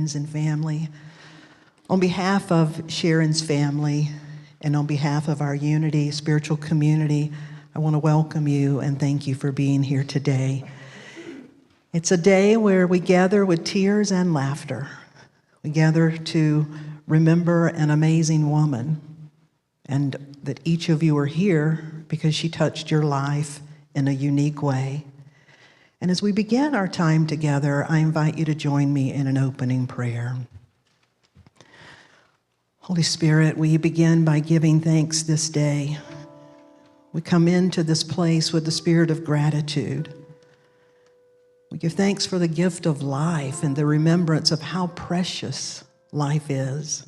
friends and family. On behalf of Sharon's family and on behalf of our Unity spiritual community, I want to welcome you and thank you for being here today. It's a day where we gather with tears and laughter. We gather to remember an amazing woman, and that each of you are here because she touched your life in a unique way. And as we begin our time together, I invite you to join me in an opening prayer. Holy Spirit, we begin by giving thanks this day. We come into this place with the spirit of gratitude. We give thanks for the gift of life and the remembrance of how precious life is.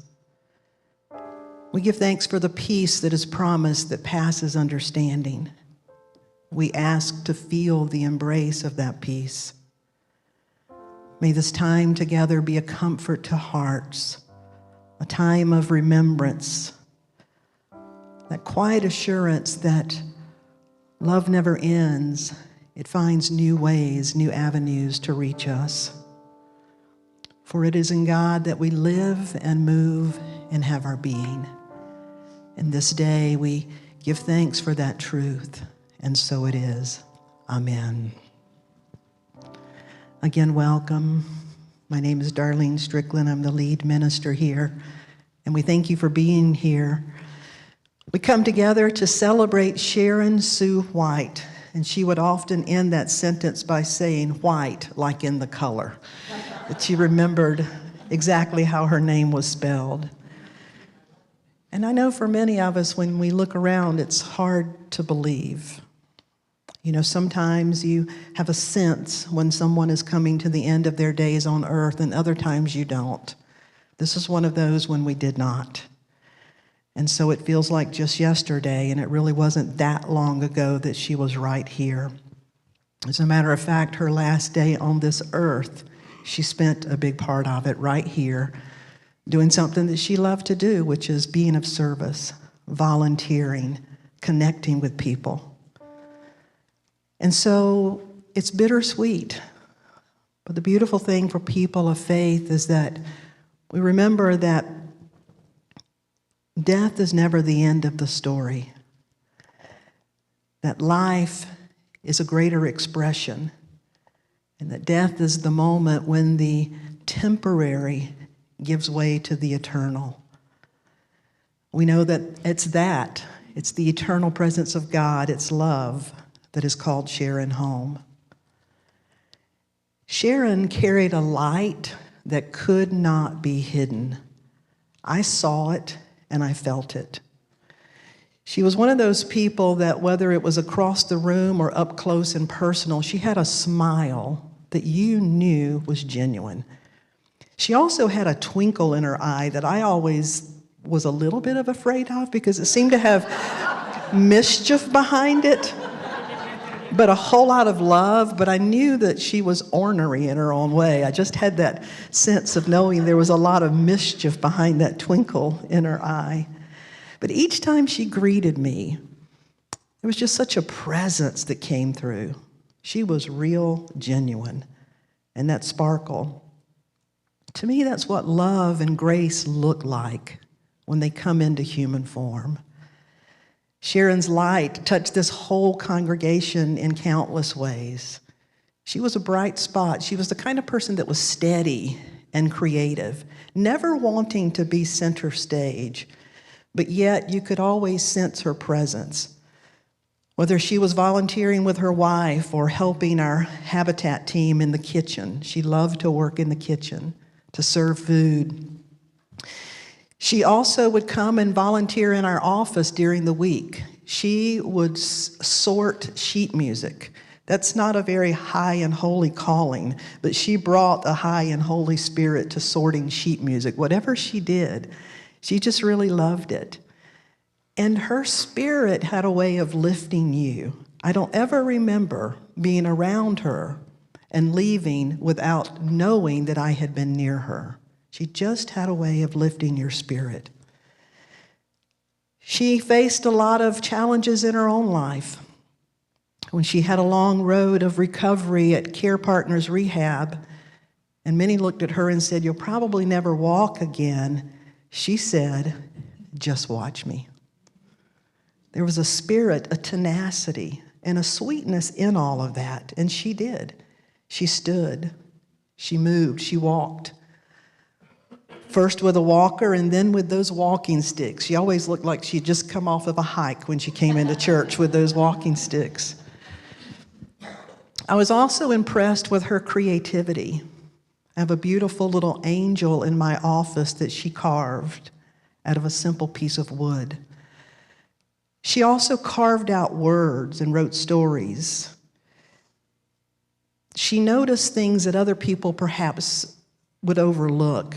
We give thanks for the peace that is promised that passes understanding. We ask to feel the embrace of that peace. May this time together be a comfort to hearts, a time of remembrance, that quiet assurance that love never ends. It finds new ways, new avenues to reach us. For it is in God that we live and move and have our being. And this day we give thanks for that truth, and so it is. Amen. Again, welcome. My name is Darlene Strickland. I'm the lead minister here, and we thank you for being here. We come together to celebrate Sharon Sue White, and she would often end that sentence by saying white, like in the color, that she remembered exactly how her name was spelled. And I know for many of us, when we look around, it's hard to believe. You know, sometimes you have a sense when someone is coming to the end of their days on earth, and other times you don't. This is one of those when we did not. And so it feels like just yesterday, and it really wasn't that long ago that she was right here. As a matter of fact, her last day on this earth, she spent a big part of it right here, doing something that she loved to do, which is being of service, volunteering, connecting with people. And so it's bittersweet. But the beautiful thing for people of faith is that we remember that death is never the end of the story. That life is a greater expression. And that death is the moment when the temporary gives way to the eternal. We know that it's the eternal presence of God, it's love that is called Sharon home. Sharon carried a light that could not be hidden. I saw it and I felt it. She was one of those people that whether it was across the room or up close and personal, she had a smile that you knew was genuine. She also had a twinkle in her eye that I always was a little bit of afraid of because it seemed to have mischief behind it, but a whole lot of love. But I knew that she was ornery in her own way. I just had that sense of knowing there was a lot of mischief behind that twinkle in her eye. But each time she greeted me, there was just such a presence that came through. She was real, genuine, and that sparkle. To me, that's what love and grace look like when they come into human form. Sharon's light touched this whole congregation in countless ways. She was a bright spot. She was the kind of person that was steady and creative, never wanting to be center stage, but yet you could always sense her presence. Whether she was volunteering with her wife or helping our Habitat team in the kitchen, she loved to work in the kitchen, to serve food. She also would come and volunteer in our office during the week. She would sort sheet music. That's not a very high and holy calling, but she brought a high and holy spirit to sorting sheet music. Whatever she did, she just really loved it. And her spirit had a way of lifting you. I don't ever remember being around her and leaving without knowing that I had been near her. She just had a way of lifting your spirit. She faced a lot of challenges in her own life. When she had a long road of recovery at Care Partners Rehab, And many looked at her and said, "You'll probably never walk again." She said, "Just watch me." There was a spirit, a tenacity, and a sweetness in all of that. And she did. She stood, she moved, she walked. First with a walker and then with those walking sticks. She always looked like she'd just come off of a hike when she came into church with those walking sticks. I was also impressed with her creativity. I have a beautiful little angel in my office that she carved out of a simple piece of wood. She also carved out words and wrote stories. She noticed things that other people perhaps would overlook.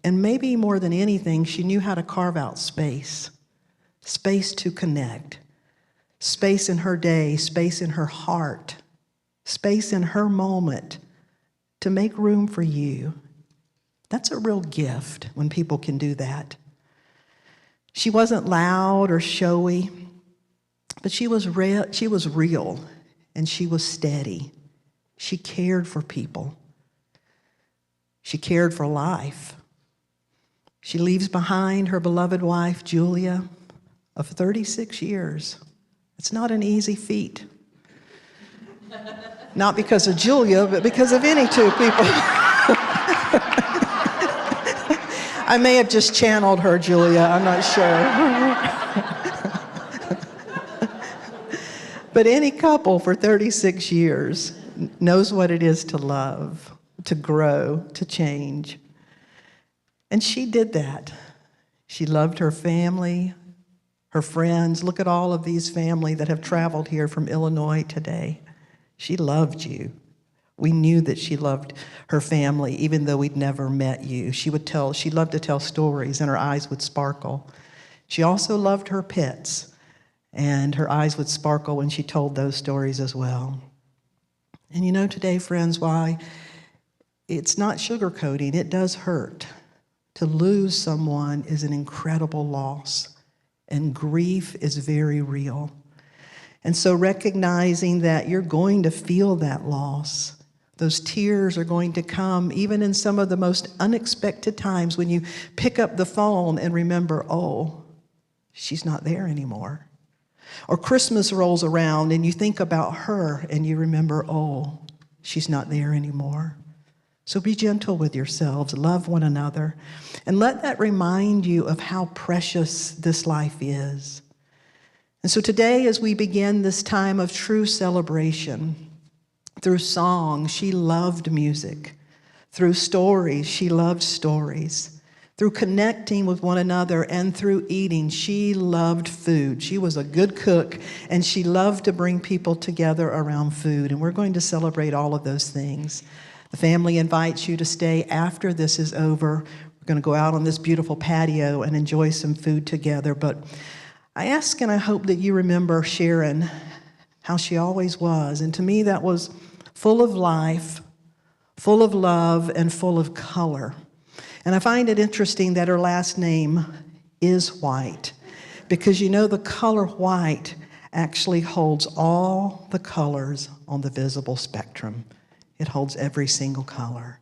And maybe more than anything, she knew how to carve out space to connect, space in her day, space in her heart, space in her moment to make room for you. That's a real gift when people can do that. She wasn't loud or showy, but she was real, and she was steady. She cared for people. She cared for life. She leaves behind her beloved wife, Julia, of 36 years. It's not an easy feat. Not because of Julia, but because of any two people. I may have just channeled her, Julia, I'm not sure. But any couple for 36 years knows what it is to love, to grow, to change. And she did that. She loved her family, her friends. Look at all of these family that have traveled here from Illinois today. She loved you. We knew that she loved her family, even though we'd never met you. She loved to tell stories, and her eyes would sparkle. She also loved her pets, and her eyes would sparkle when she told those stories as well. And you know today, friends, why it's not sugarcoating. It does hurt. To lose someone is an incredible loss, and grief is very real. And so recognizing that you're going to feel that loss, those tears are going to come even in some of the most unexpected times when you pick up the phone and remember, oh, she's not there anymore. Or Christmas rolls around and you think about her and you remember, oh, she's not there anymore. So be gentle with yourselves, love one another, and let that remind you of how precious this life is. And so today, as we begin this time of true celebration, through song, she loved music. Through stories, she loved stories. Through connecting with one another and through eating, she loved food. She was a good cook, and she loved to bring people together around food. And we're going to celebrate all of those things. The family invites you to stay after this is over. We're going to go out on this beautiful patio and enjoy some food together. But I ask and I hope that you remember Sharon, how she always was. And to me, that was full of life, full of love, and full of color. And I find it interesting that her last name is White, because you know the color white actually holds all the colors on the visible spectrum. It holds every single color.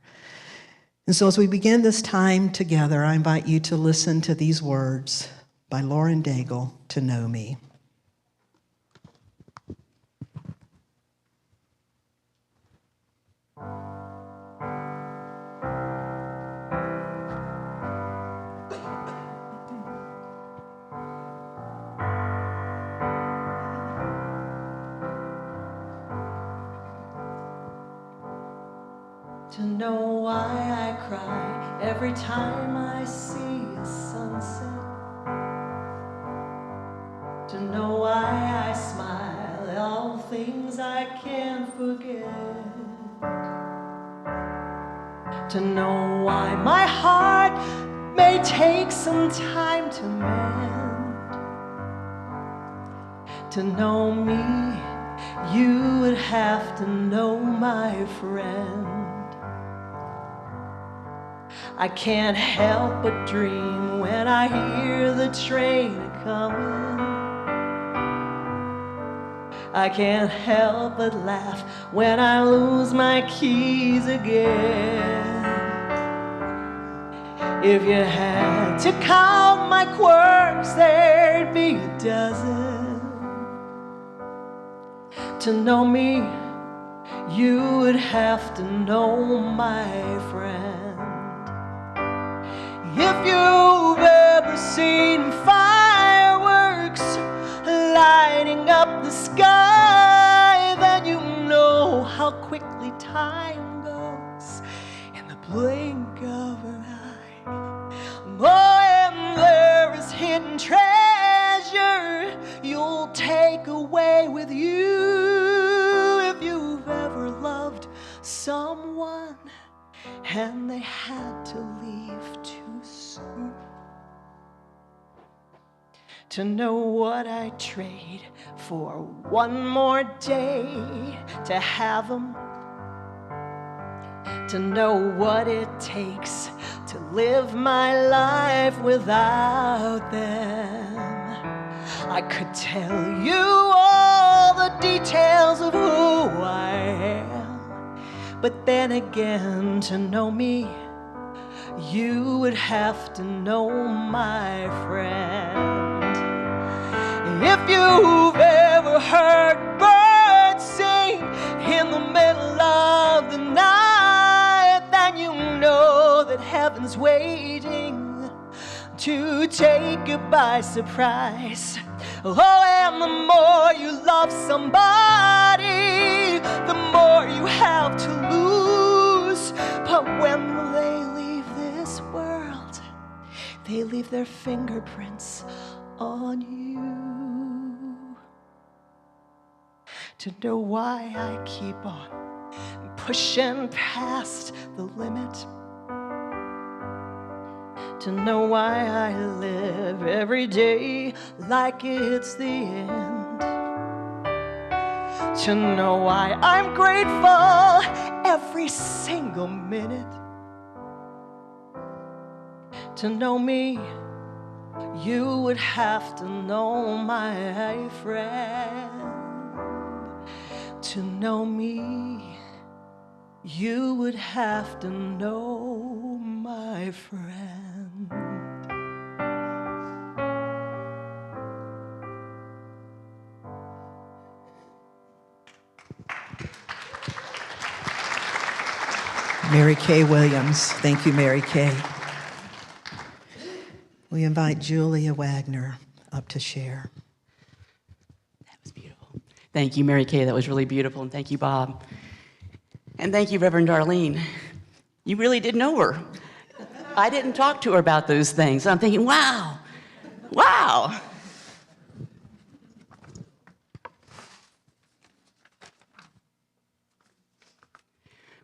And so as we begin this time together, I invite you to listen to these words by Lauren Daigle, To Know Me. To know why I cry every time I see a sunset. To know why I smile at all things I can't forget. To know why my heart may take some time to mend. To know me, you would have to know my friend. I can't help but dream when I hear the train coming. I can't help but laugh when I lose my keys again. If you had to count my quirks, there'd be a dozen. To know me, you would have to know my friend. If you've ever seen fireworks lighting up the sky, then you know how quickly time goes in the blink of an eye. Oh, and there is hidden treasure you'll take away with you if you've ever loved someone and they had to leave too soon. To know what I'd trade for one more day to have them. To know what it takes to live my life without them. I could tell you all the details of who I am, but then again, to know me, you would have to know my friend. If you've ever heard birds sing in the middle of the night, then you know that heaven's waiting to take you by surprise. Oh, and the more you love somebody, the more you have to lose. But when they leave this world, they leave their fingerprints on you. To know why I keep on pushing past the limit. To know why I live every day like it's the end. To know why I'm grateful every single minute. To know me, you would have to know my friend. To know me, you would have to know my friend. Mary Kay Williams. Thank you, Mary Kay. We invite Julia Wagner up to share. That was beautiful. Thank you, Mary Kay. That was really beautiful. And thank you, Bob. And thank you, Reverend Darlene. You really did know her. I didn't talk to her about those things. I'm thinking, wow, wow.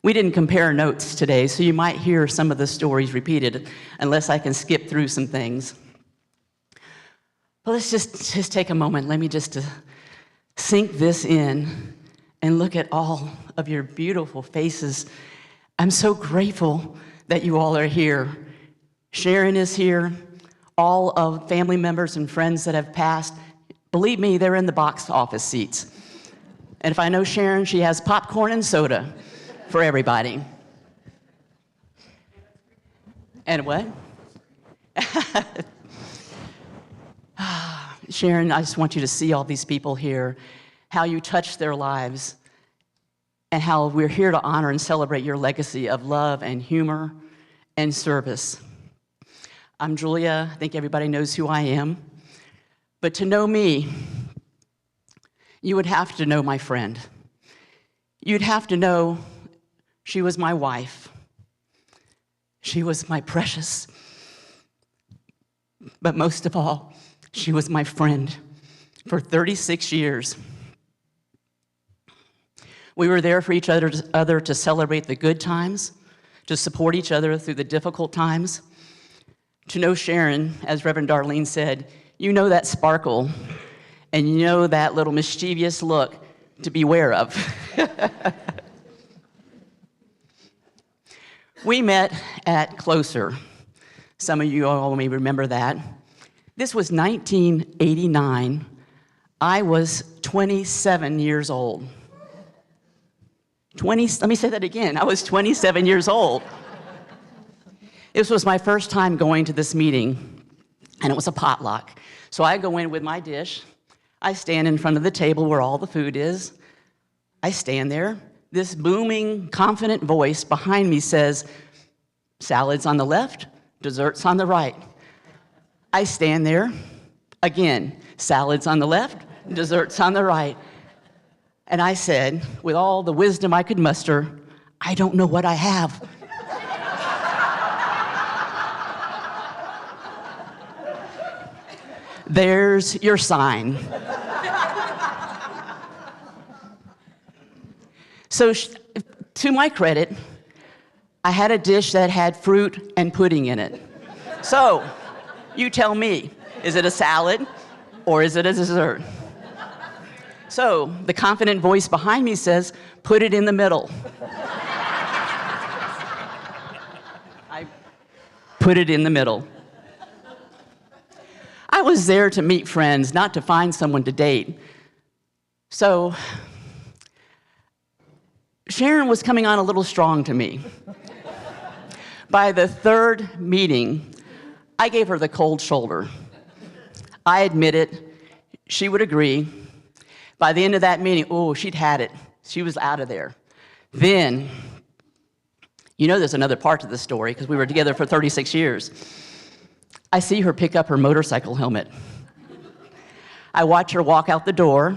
We didn't compare notes today, so you might hear some of the stories repeated, unless I can skip through some things. But let's just take a moment. Let me just sink this in and look at all of your beautiful faces. I'm so grateful that you all are here. Sharon is here. All of family members and friends that have passed, believe me, they're in the box office seats. And if I know Sharon, she has popcorn and soda for everybody. And what? Sharon, I just want you to see all these people here, how you touched their lives, and how we're here to honor and celebrate your legacy of love and humor and service. I'm Julia. I think everybody knows who I am. But to know me, you would have to know my friend. You'd have to know she was my wife. She was my precious. But most of all, she was my friend for 36 years. We were there for each other to celebrate the good times, to support each other through the difficult times. To know Sharon, as Reverend Darlene said, you know that sparkle, and you know that little mischievous look to beware of. We met at Closer. Some of you all may remember that. This was 1989. I was 27 years old. Let me say that again. I was 27 years old. This was my first time going to this meeting, and it was a potluck. So I go in with my dish. I stand in front of the table where all the food is. I stand there. This booming, confident voice behind me says, "Salads on the left, desserts on the right." I stand there. Again, salads on the left, desserts on the right. And I said, with all the wisdom I could muster, "I don't know what I have." There's your sign. So, to my credit, I had a dish that had fruit and pudding in it. So, you tell me, is it a salad or is it a dessert? So, the confident voice behind me says, "Put it in the middle." I put it in the middle. I was there to meet friends, not to find someone to date. So, Sharon was coming on a little strong to me. By the third meeting, I gave her the cold shoulder. I admit it, she would agree. By the end of that meeting, oh, she'd had it. She was out of there. Then, you know there's another part to the story because we were together for 36 years. I see her pick up her motorcycle helmet. I watch her walk out the door.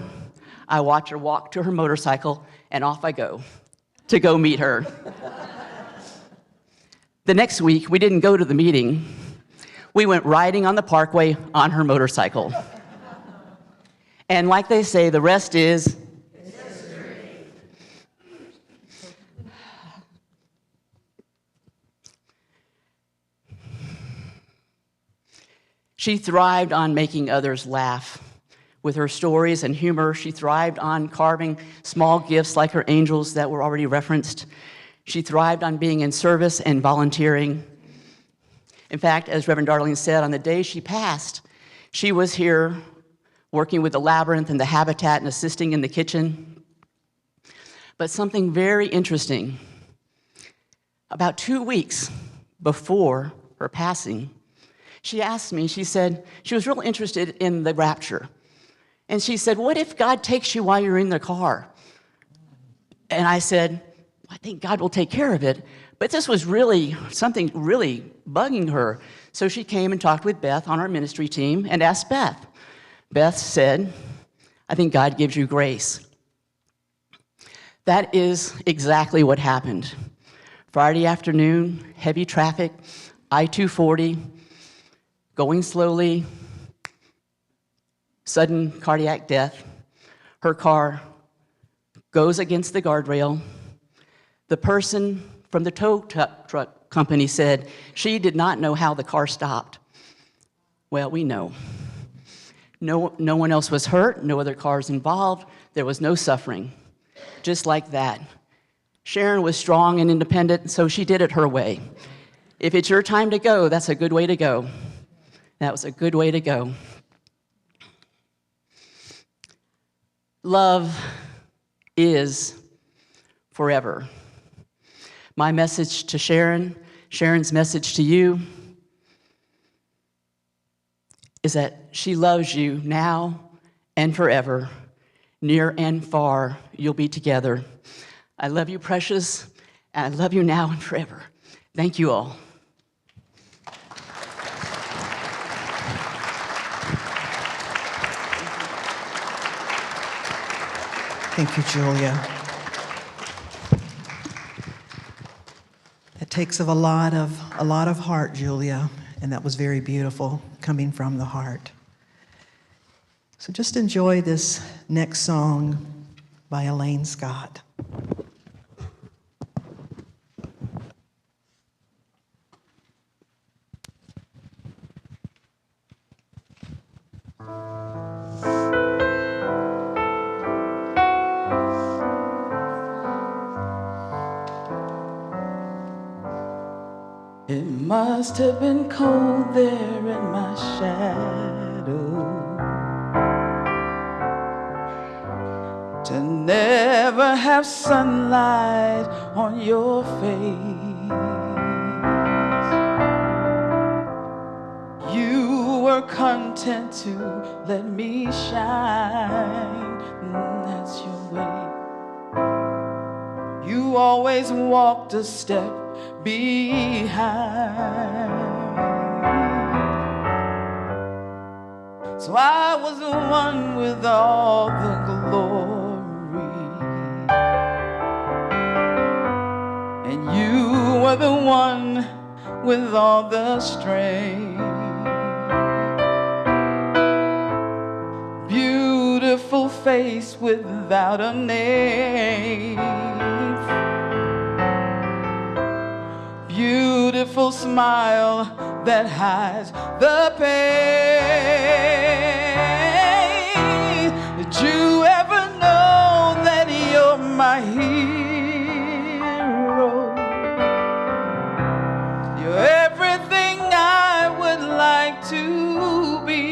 I watch her walk to her motorcycle, and off I go to go meet her. The next week, we didn't go to the meeting. We went riding on the parkway on her motorcycle. And like they say, the rest is history. She thrived on making others laugh. With her stories and humor, she thrived on carving small gifts like her angels that were already referenced. She thrived on being in service and volunteering. In fact, as Reverend Darlene said, on the day she passed, she was here working with the Labyrinth and the Habitat and assisting in the kitchen. But something very interesting, about 2 weeks before her passing, she asked me, she said, she was real interested in the rapture. And she said, "What if God takes you while you're in the car?" And I said, "I think God will take care of it." But this was really something really bugging her. So she came and talked with Beth on our ministry team and asked Beth. Beth said, "I think God gives you grace." That is exactly what happened. Friday afternoon, heavy traffic, I-240, going slowly, sudden cardiac death. Her car goes against the guardrail. The person from the tow truck company said she did not know how the car stopped. Well, we know. No one else was hurt, no other cars involved, there was no suffering. Just like that. Sharon was strong and independent, so she did it her way. If it's your time to go, that's a good way to go. That was a good way to go. Love is forever. My message to Sharon, Sharon's message to you, is that she loves you now and forever. Near and far, you'll be together. I love you, precious, and I love you now and forever. Thank you all. Thank you, Julia. It takes a lot of heart, Julia, and that was very beautiful, coming from the heart. So just enjoy this next song by Elaine Scott. It must have been cold there in my shadow to never have sunlight on your face. were content to let me shine. That's your way. You always walked a step behind. So I was the one with all the glory, and you were the one with all the strength. Beautiful face without a name, beautiful smile that hides the pain. Did you ever know that you're my hero? You're everything I would like to be.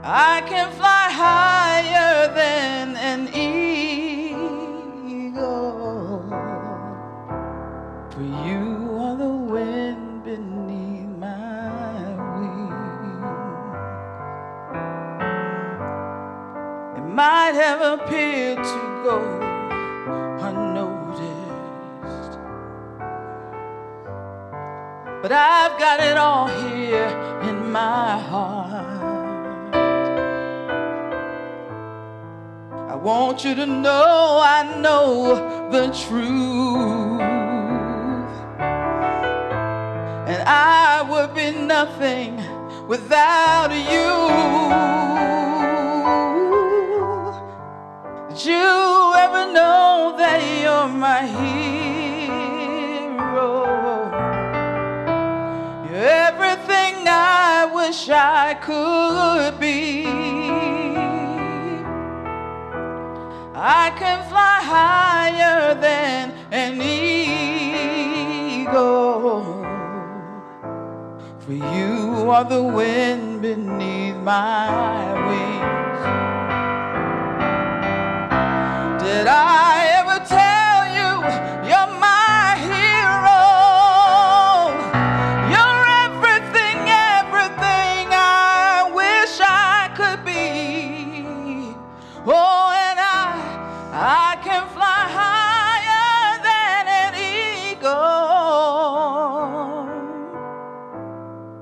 I can fly higher than an eagle, for you are the wind beneath my wings. It might have appeared to go unnoticed, but I've got it all here in my heart. I want you to know I know the truth, and I would be nothing without you. Did you ever know that you're my hero? You're everything I wish I could be. I can fly higher than an eagle, for you are the wind beneath my wings. Did I ever tell you you're my hero? You're everything, everything I wish I could be. Oh, I can fly higher than an eagle,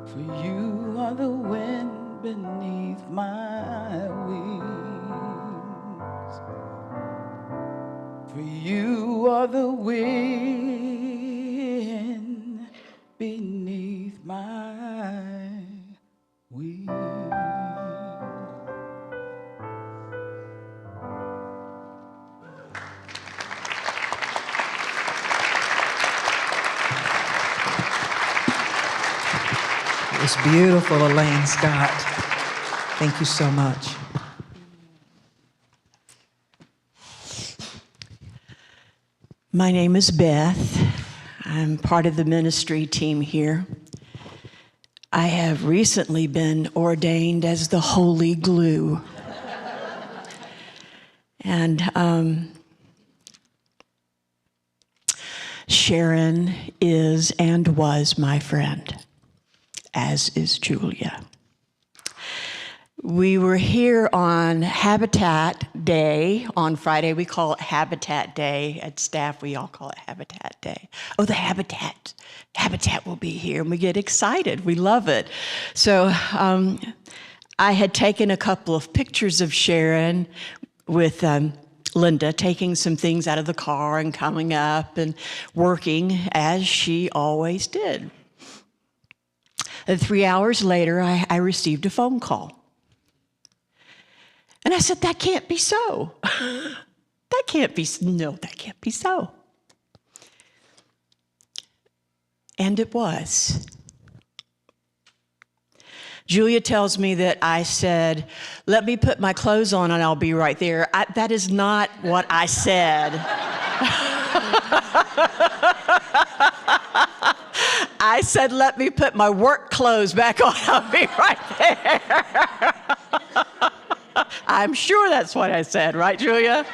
for you are the wind beneath my wings. For you are the wind beneath my wings. It's beautiful, Elaine Scott. Thank you so much. My name is Beth. I'm part of the ministry team here. I have recently been ordained as the Holy Glue. And Sharon is and was my friend, as is Julia. We were here on Habitat Day on Friday. We call it Habitat Day. At staff, we all call it Habitat Day. Oh, the Habitat will be here, and we get excited. We love it. So I had taken a couple of pictures of Sharon with Linda, taking some things out of the car and coming up and working as she always did. And 3 hours later, I received a phone call. And I said, that can't be so. That can't be so. And it was. Julia tells me that I said, let me put my clothes on and I'll be right there. That is not what I said. I said, let me put my work clothes back on. I'll be right there. I'm sure that's what I said, right, Julia?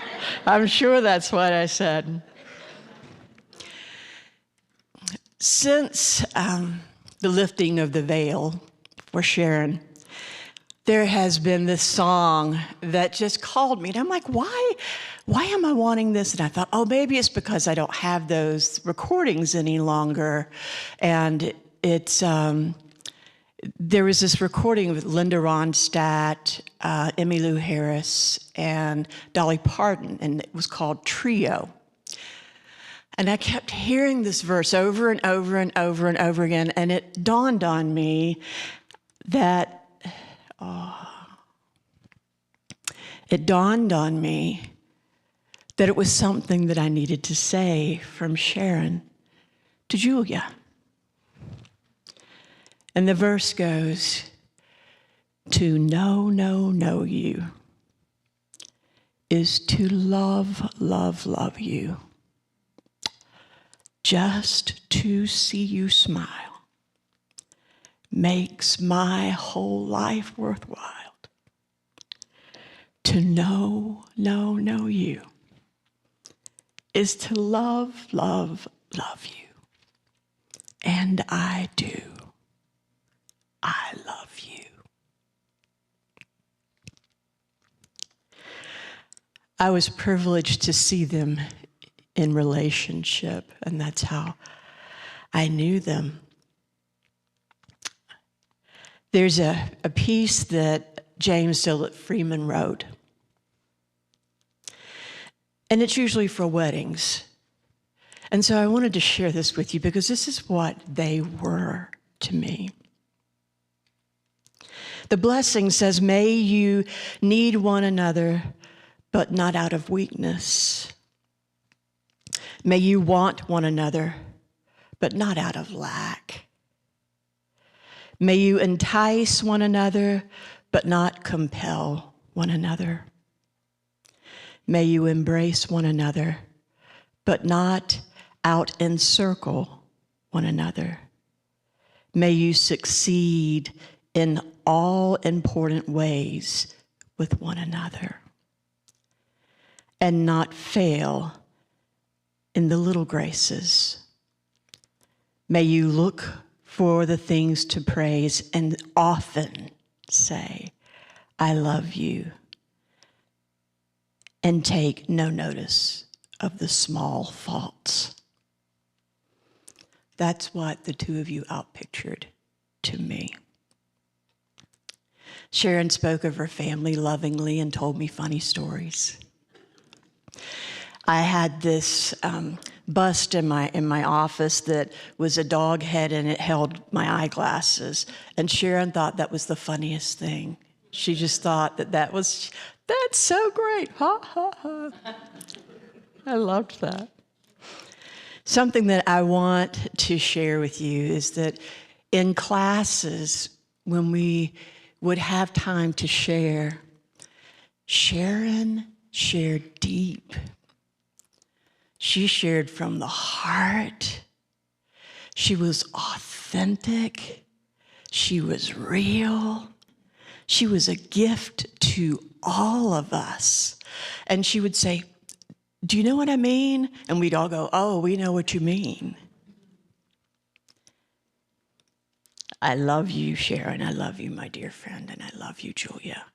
I'm sure that's what I said. Since the the lifting of the veil for Sharon, there has been this song that just called me. And I'm like, why am I wanting this? And I thought, oh, maybe it's because I don't have those recordings any longer. And it's, there was this recording with Linda Ronstadt, Emmylou Harris, and Dolly Parton, and it was called Trio. And I kept hearing this verse over and over and over and over again, and it dawned on me that, it was something that I needed to say from Sharon to Julia. And the verse goes, to know you is to love you. Just to see you smile makes my whole life worthwhile. To know you is to love you. And I do. I love you. I was privileged to see them in relationship, and that's how I knew them. There's a piece that James Dillett Freeman wrote, and it's usually for weddings. And so I wanted to share this with you because this is what they were to me. The blessing says, may you need one another, but not out of weakness. May you want one another, but not out of lack. May you entice one another, but not compel one another. May you embrace one another, but not out-encircle one another. May you succeed in all important ways with one another, and not fail in the little graces. May you look for the things to praise and often say, I love you, and take no notice of the small faults. That's what the two of you outpictured to me. Sharon spoke of her family lovingly and told me funny stories. I had this bust in my office that was a dog head, and it held my eyeglasses. And Sharon thought that was the funniest thing. She just thought that's so great. Ha, ha, ha. I loved that. Something that I want to share with you is that in classes, when we would have time to share, Sharon shared deep. She shared from the heart. She was authentic. She was real. She was a gift to all of us. And she would say, do you know what I mean? And we'd all go, oh, we know what you mean. I love you, Sharon. I love you, my dear friend. And I love you, Julia,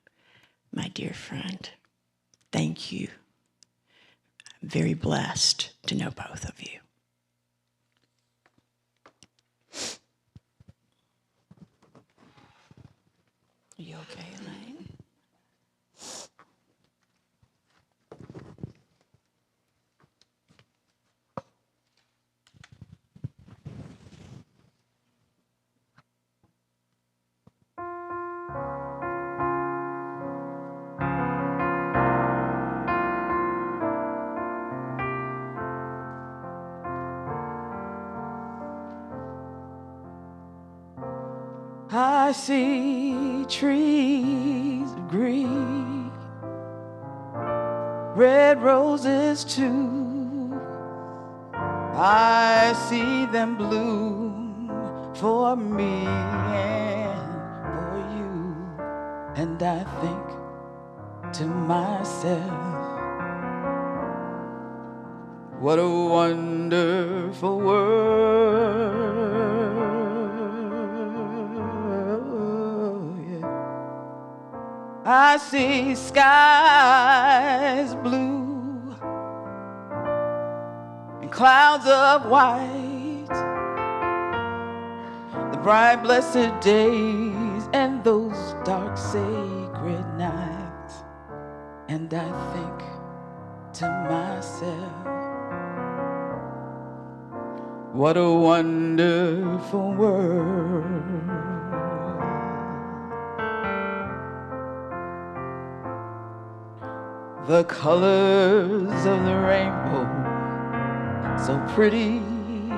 my dear friend. Thank you. I'm very blessed to know both of you. Are you okay, Elaine? I see trees of green, red roses too. I see them bloom for me and for you. And I think to myself, what a wonderful world. I see skies blue and clouds of white, the bright blessed days and those dark sacred nights. And I think to myself, what a wonderful world. The colors of the rainbow, so pretty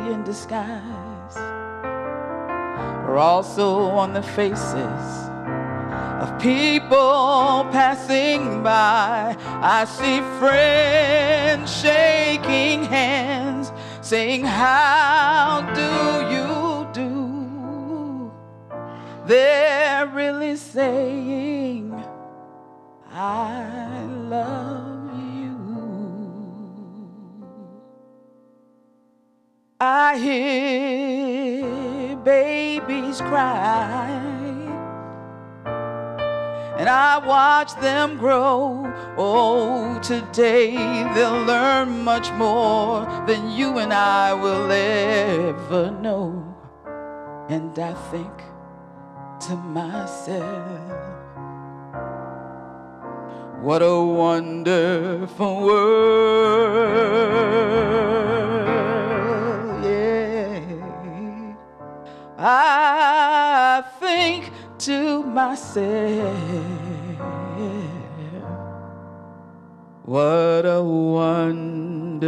in disguise, are also on the faces of people passing by. I see friends shaking hands, saying, how do you do? They're really saying, I love you. I hear babies cry, and I watch them grow. Oh, today they'll learn much more than you and I will ever know. And I think to myself, what a wonderful world, yeah. I think to myself, what a wonderful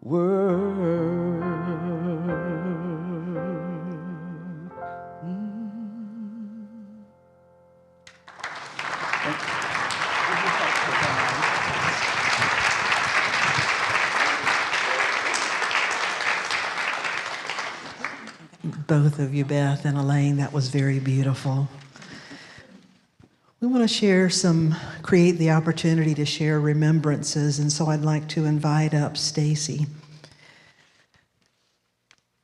world. Both of you, Beth and Elaine, that was very beautiful. We want to create the opportunity to share remembrances, and so I'd like to invite up Stacy,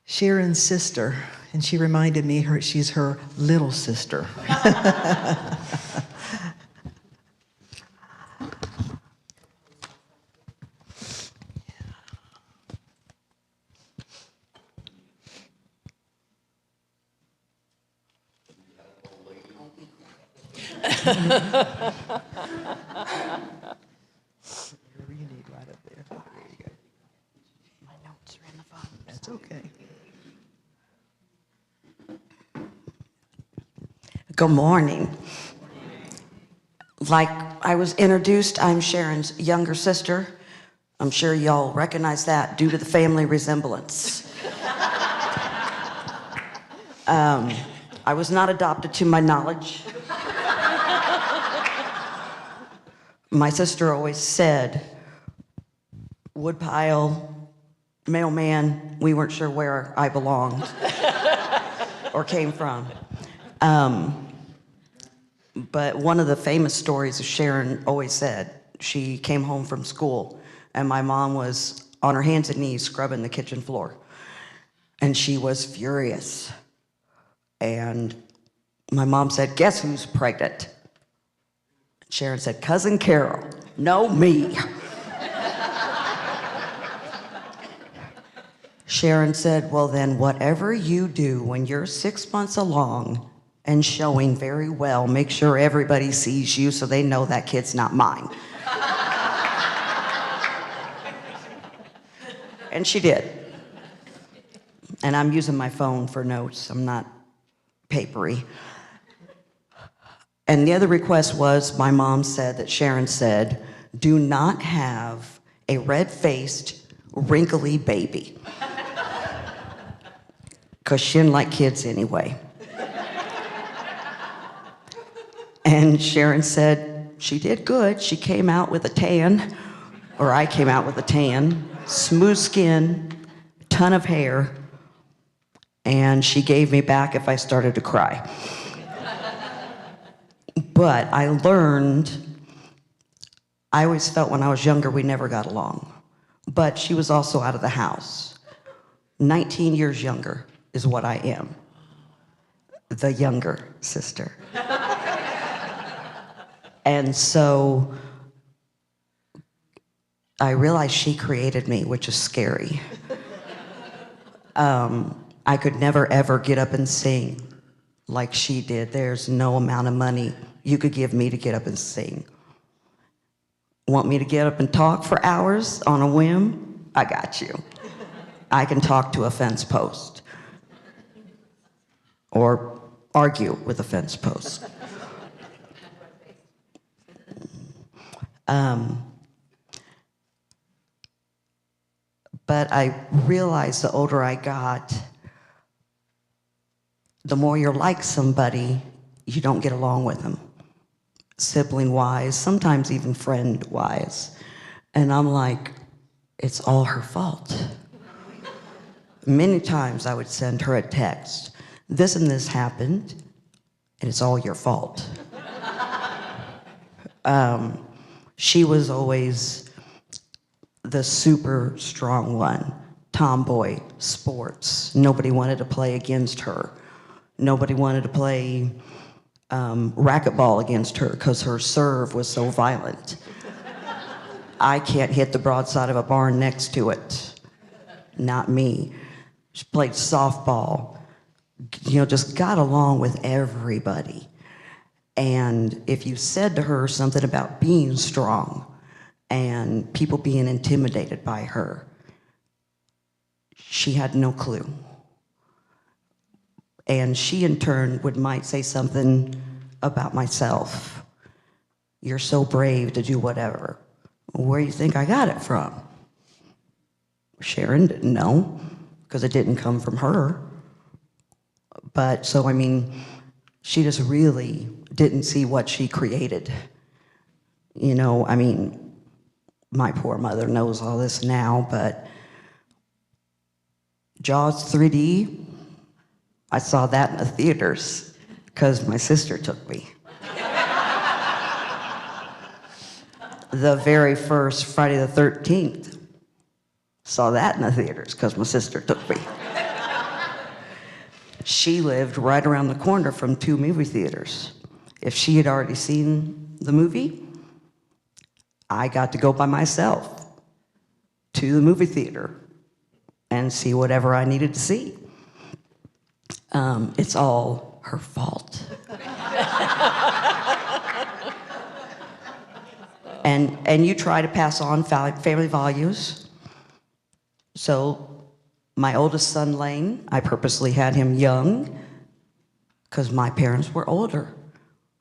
Sharon's sister, and she reminded me she's her little sister. That's okay. Good morning. Like I was introduced, I'm Sharon's younger sister. I'm sure y'all recognize that due to the family resemblance. I was not adopted to my knowledge. My sister always said, woodpile, mailman, we weren't sure where I belonged or came from. But one of the famous stories Sharon always said, she came home from school and my mom was on her hands and knees scrubbing the kitchen floor. And she was furious. And my mom said, guess who's pregnant? Sharon said, Cousin Carol. No, me. Sharon said, well then, whatever you do when you're 6 months along and showing very well, make sure everybody sees you so they know that kid's not mine. And she did. And I'm using my phone for notes. I'm not papery. And the other request was, my mom said that Sharon said, do not have a red-faced, wrinkly baby. Because she didn't like kids anyway. And Sharon said she did good. She came out with a tan, or I came out with a tan, smooth skin, ton of hair, and she gave me back if I started to cry. But I learned, I always felt when I was younger we never got along. But she was also out of the house. 19 years younger is what I am. the younger sister. And so I realized she created me, which is scary. I could never ever get up and sing like she did. There's no amount of money you could give me to get up and sing. Want me to get up and talk for hours on a whim? I got you. I can talk to a fence post or argue with a fence post. But I realized the older I got, the more you're like somebody, you don't get along with them. Sibling-wise, sometimes even friend-wise. And I'm like, it's all her fault. Many times I would send her a text, this and this happened, and it's all your fault. She was always the super strong one, tomboy, sports. Nobody wanted to play against her. Nobody wanted to play racquetball against her because her serve was so violent. I can't hit the broadside of a barn next to it. Not me. She played softball, just got along with everybody. And if you said to her something about being strong and people being intimidated by her, she had no clue. And she in turn might say something about myself. You're so brave to do whatever. Where do you think I got it from? Sharon didn't know, because it didn't come from her. But so, she just really didn't see what she created. My poor mother knows all this now, but Jaws 3D, I saw that in the theaters because my sister took me. The very first Friday the 13th, saw that in the theaters because my sister took me. She lived right around the corner from 2 movie theaters. If she had already seen the movie, I got to go by myself to the movie theater and see whatever I needed to see. It's all her fault. And you try to pass on family values. So my oldest son, Lane, I purposely had him young because my parents were older.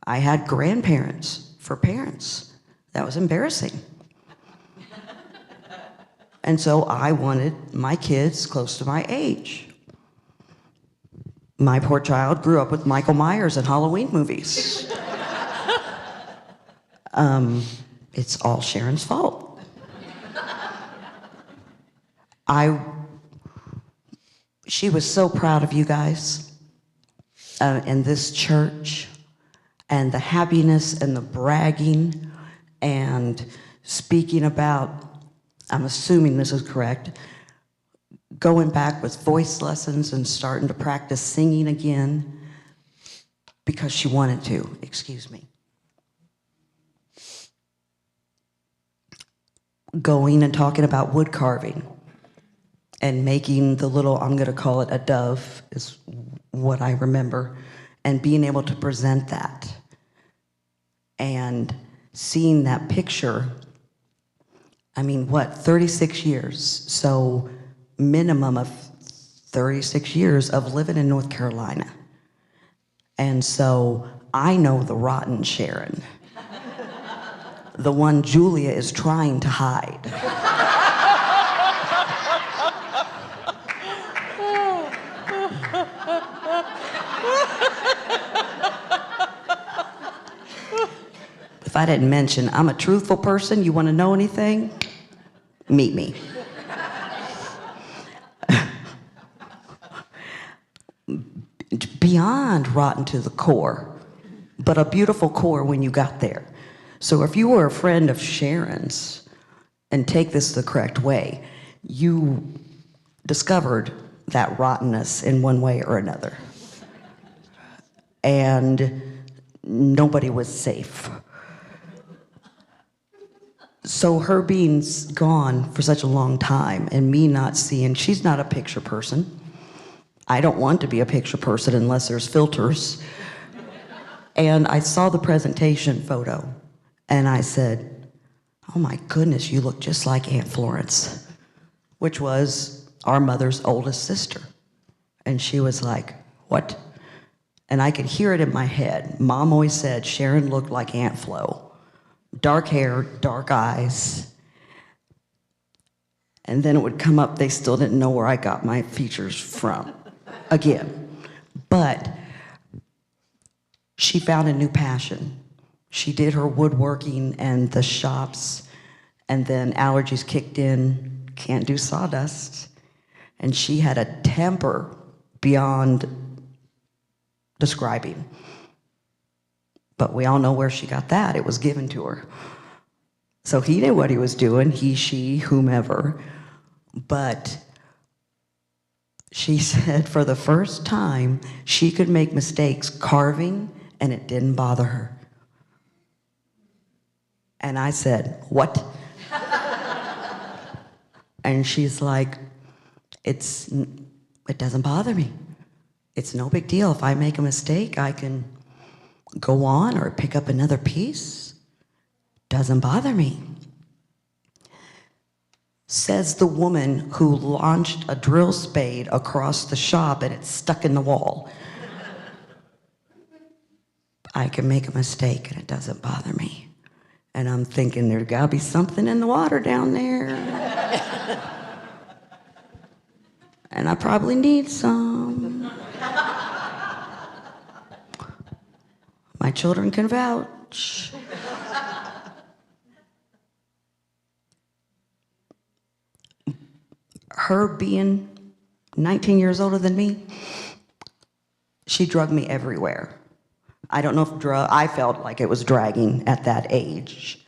I had grandparents for parents. That was embarrassing. And so I wanted my kids close to my age. My poor child grew up with Michael Myers and Halloween movies. It's all Sharon's fault. She was so proud of you guys and this church and the happiness and the bragging and speaking about, I'm assuming this is correct, going back with voice lessons and starting to practice singing again because she wanted to. Excuse me. Going and talking about wood carving and making the little, I'm going to call it a dove, is what I remember, and being able to present that and seeing that picture. 36 years, so minimum of 36 years of living in North Carolina. And so I know the rotten Sharon, the one Julia is trying to hide. If I didn't mention, I'm a truthful person. You want to know anything? Meet me. Beyond rotten to the core, but a beautiful core when you got there. So if you were a friend of Sharon's, and take this the correct way, you discovered that rottenness in one way or another. and nobody was safe. So her being gone for such a long time and me not seeing, she's not a picture person. I don't want to be a picture person unless there's filters. And I saw the presentation photo and I said, oh my goodness, you look just like Aunt Florence, which was our mother's oldest sister. And she was like, what? And I could hear it in my head. Mom always said Sharon looked like Aunt Flo. Dark hair, dark eyes. And then it would come up, they still didn't know where I got my features from, again. But she found a new passion. She did her woodworking and the shops, and then allergies kicked in, can't do sawdust. And she had a temper beyond describing. But we all know where she got that. It was given to her. So he knew what he was doing, he, she, whomever. But she said for the first time, she could make mistakes carving and it didn't bother her. And I said, what? And she's like, it doesn't bother me. It's no big deal. If I make a mistake, I can go on or pick up another piece. Doesn't bother me. Says the woman who launched a drill spade across the shop and it's stuck in the wall. I can make a mistake and it doesn't bother me. And I'm thinking there's gotta be something in the water down there. And I probably need some. My children can vouch. Her being 19 years older than me, she drugged me everywhere. I don't know if I felt like it was dragging at that age,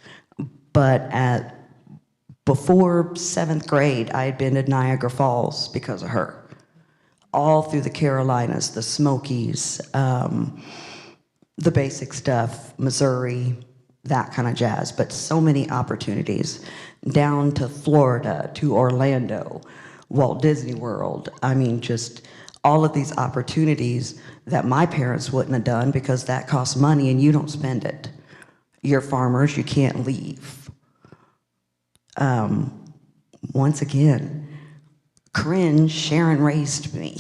but before 7th grade, I had been to Niagara Falls because of her. All through the Carolinas, the Smokies, the basic stuff, Missouri, that kind of jazz, but so many opportunities. Down to Florida, to Orlando, Walt Disney World. I mean, just all of these opportunities that my parents wouldn't have done because that costs money and you don't spend it. You're farmers, you can't leave. Once again, cringe, Sharon raised me.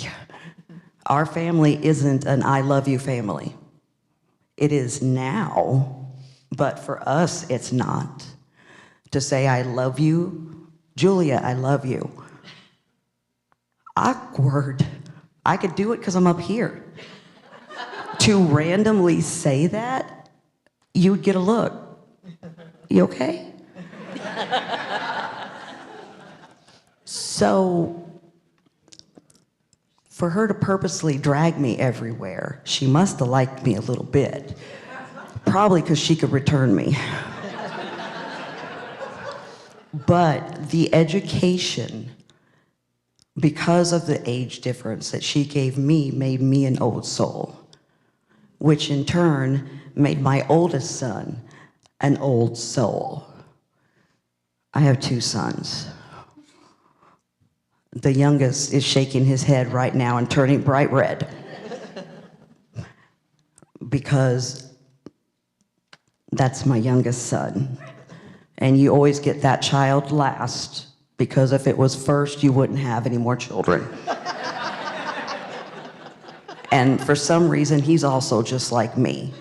Our family isn't an I love you family. It is now, but for us, it's not. To say I love you, Julia, I love you. Awkward. I could do it because I'm up here. To randomly say that, you would get a look. You okay? So, for her to purposely drag me everywhere, she must have liked me a little bit. Probably because she could return me. But the education, because of the age difference that she gave me, made me an old soul, which in turn made my oldest son an old soul. I have 2 sons. The youngest is shaking his head right now and turning bright red because that's my youngest son. And you always get that child last because if it was first, you wouldn't have any more children. And for some reason, he's also just like me.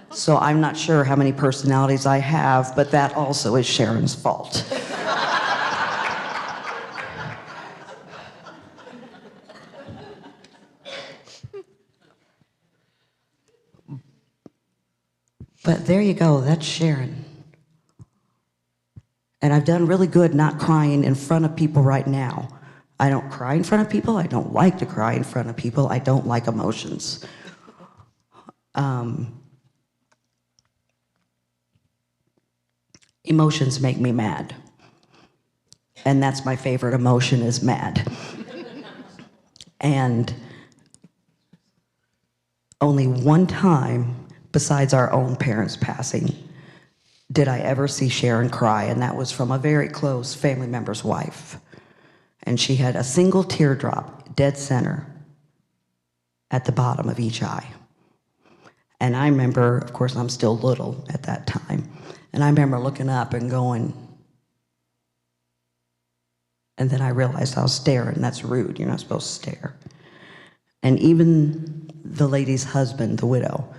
So I'm not sure how many personalities I have, but that also is Sharon's fault. But there you go, that's Sharon. And I've done really good not crying in front of people right now. I don't cry in front of people. I don't like to cry in front of people. I don't like emotions. Emotions make me mad. And that's my favorite emotion is mad. And only one time, besides our own parents passing, did I ever see Sharon cry, and that was from a very close family member's wife. And she had a single teardrop, dead center, at the bottom of each eye. And I remember, of course, I'm still little at that time, and I remember looking up and going, and then I realized I was staring. That's rude. You're not supposed to stare. And even the lady's husband, the widow,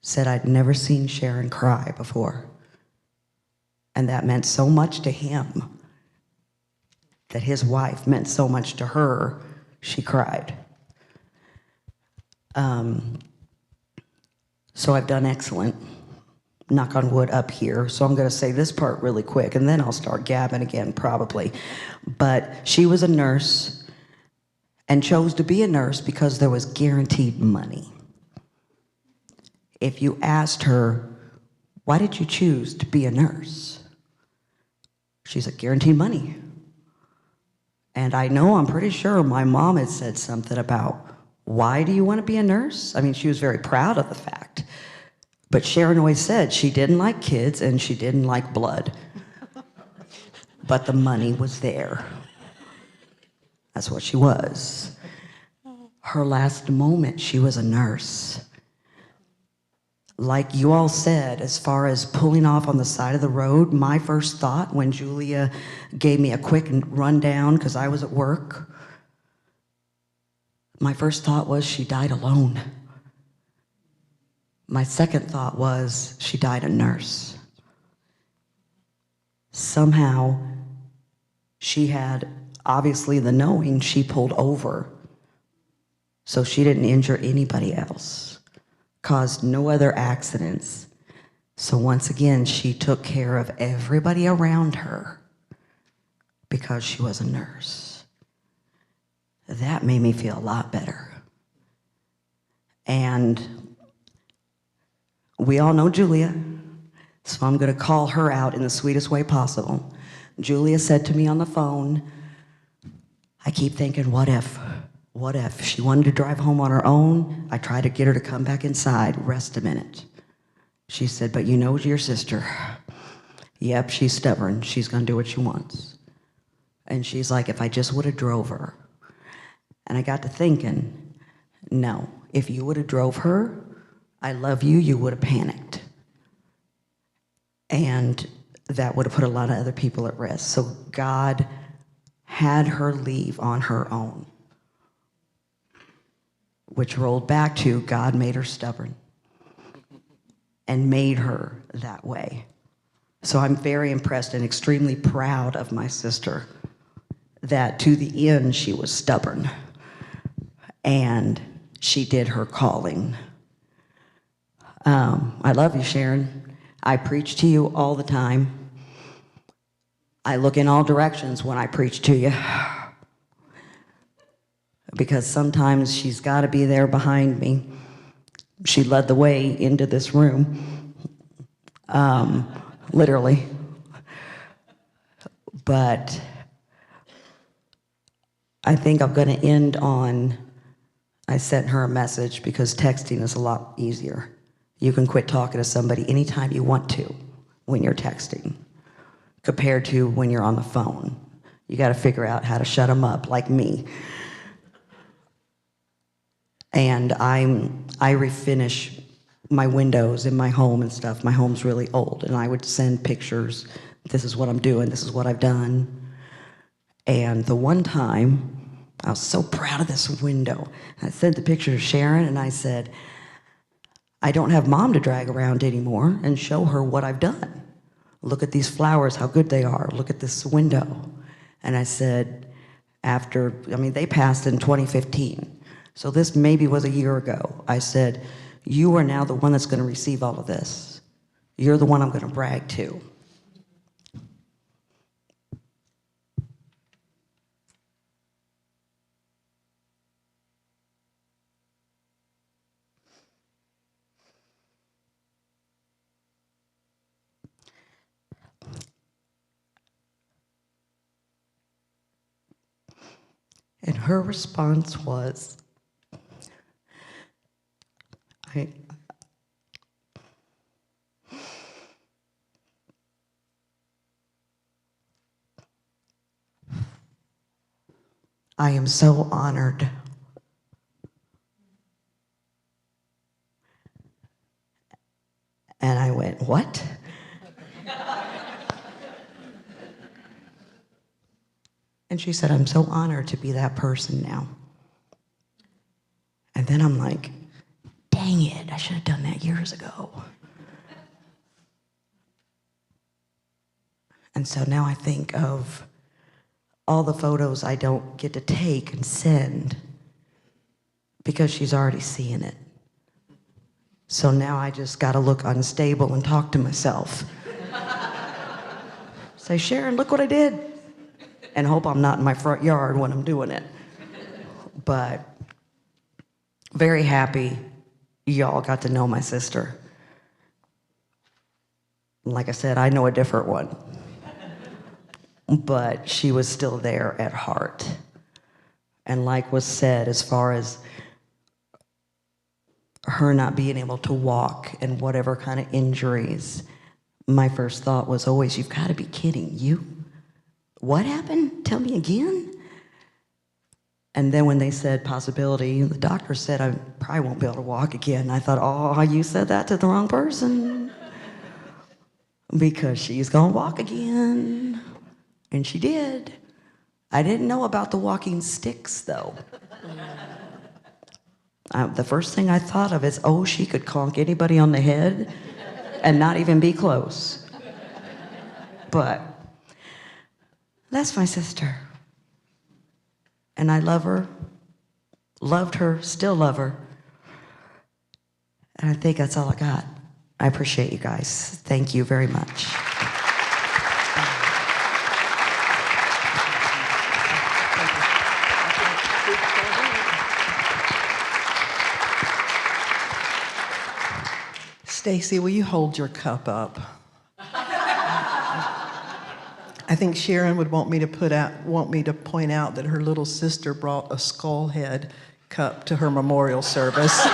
said I'd never seen Sharon cry before. And that meant so much to him, that his wife meant so much to her, she cried. So I've done excellent, knock on wood, up here. So I'm going to say this part really quick, and then I'll start gabbing again probably. But she was a nurse and chose to be a nurse because there was guaranteed money. If you asked her, why did you choose to be a nurse? She said, guaranteed money. And I'm pretty sure my mom had said something about, why do you want to be a nurse? I mean, she was very proud of the fact. But Sharon always said she didn't like kids and she didn't like blood. But the money was there. That's what she was. Her last moment, she was a nurse. Like you all said, as far as pulling off on the side of the road, my first thought when Julia gave me a quick rundown, because I was at work, my first thought was she died alone. My second thought was she died a nurse. Somehow, she had, obviously the knowing, she pulled over so she didn't injure anybody else, caused no other accidents. So once again, she took care of everybody around her because she was a nurse. That made me feel a lot better. And we all know Julia, so I'm going to call her out in the sweetest way possible. Julia said to me on the phone, I keep thinking, what if? What if? She wanted to drive home on her own. I tried to get her to come back inside, rest a minute. She said, but you know your sister. Yep, she's stubborn. She's going to do what she wants. And she's like, if I just would have drove her. And I got to thinking, no, if you would have drove her, I love you, you would have panicked. And that would have put a lot of other people at risk. So God had her leave on her own, which rolled back to God made her stubborn and made her that way. So I'm very impressed and extremely proud of my sister that to the end she was stubborn and she did her calling. I love you, Sharon. I preach to you all the time. I look in all directions when I preach to you because sometimes she's got to be there behind me. She led the way into this room, literally. But I think I'm going to end on, I sent her a message because texting is a lot easier. You can quit talking to somebody anytime you want to when you're texting, compared to when you're on the phone. You got to figure out how to shut them up, like me. And I refinish my windows in my home and stuff. My home's really old, and I would send pictures. This is what I'm doing. This is what I've done. And the one time, I was so proud of this window. I sent the picture to Sharon, and I said, I don't have Mom to drag around anymore and show her what I've done. Look at these flowers, how good they are. Look at this window. And I said, they passed in 2015. So this maybe was a year ago. I said, you are now the one that's going to receive all of this. You're the one I'm going to brag to. And her response was, I am so honored. And I went, what? And she said, I'm so honored to be that person now. And then I'm like, dang it, I should have done that years ago. And so now I think of all the photos I don't get to take and send because she's already seeing it. So now I just got to look unstable and talk to myself. Say, Sharon, look what I did. And hope I'm not in my front yard when I'm doing it. But very happy y'all got to know my sister. Like I said, I know a different one. But she was still there at heart. And like was said, as far as her not being able to walk and whatever kind of injuries, my first thought was always, you've got to be kidding. You? What happened? Tell me again? And then when they said possibility, the doctor said I probably won't be able to walk again. I thought, oh, you said that to the wrong person. Because she's going to walk again. And she did. I didn't know about the walking sticks, though. The first thing I thought of is, oh, she could conk anybody on the head and not even be close. But that's my sister. And I love her, loved her, still love her. And I think that's all I got. I appreciate you guys. Thank you very much. Stacy, will you hold your cup up? I think Sharon would want me to point out that her little sister brought a skull head cup to her memorial service.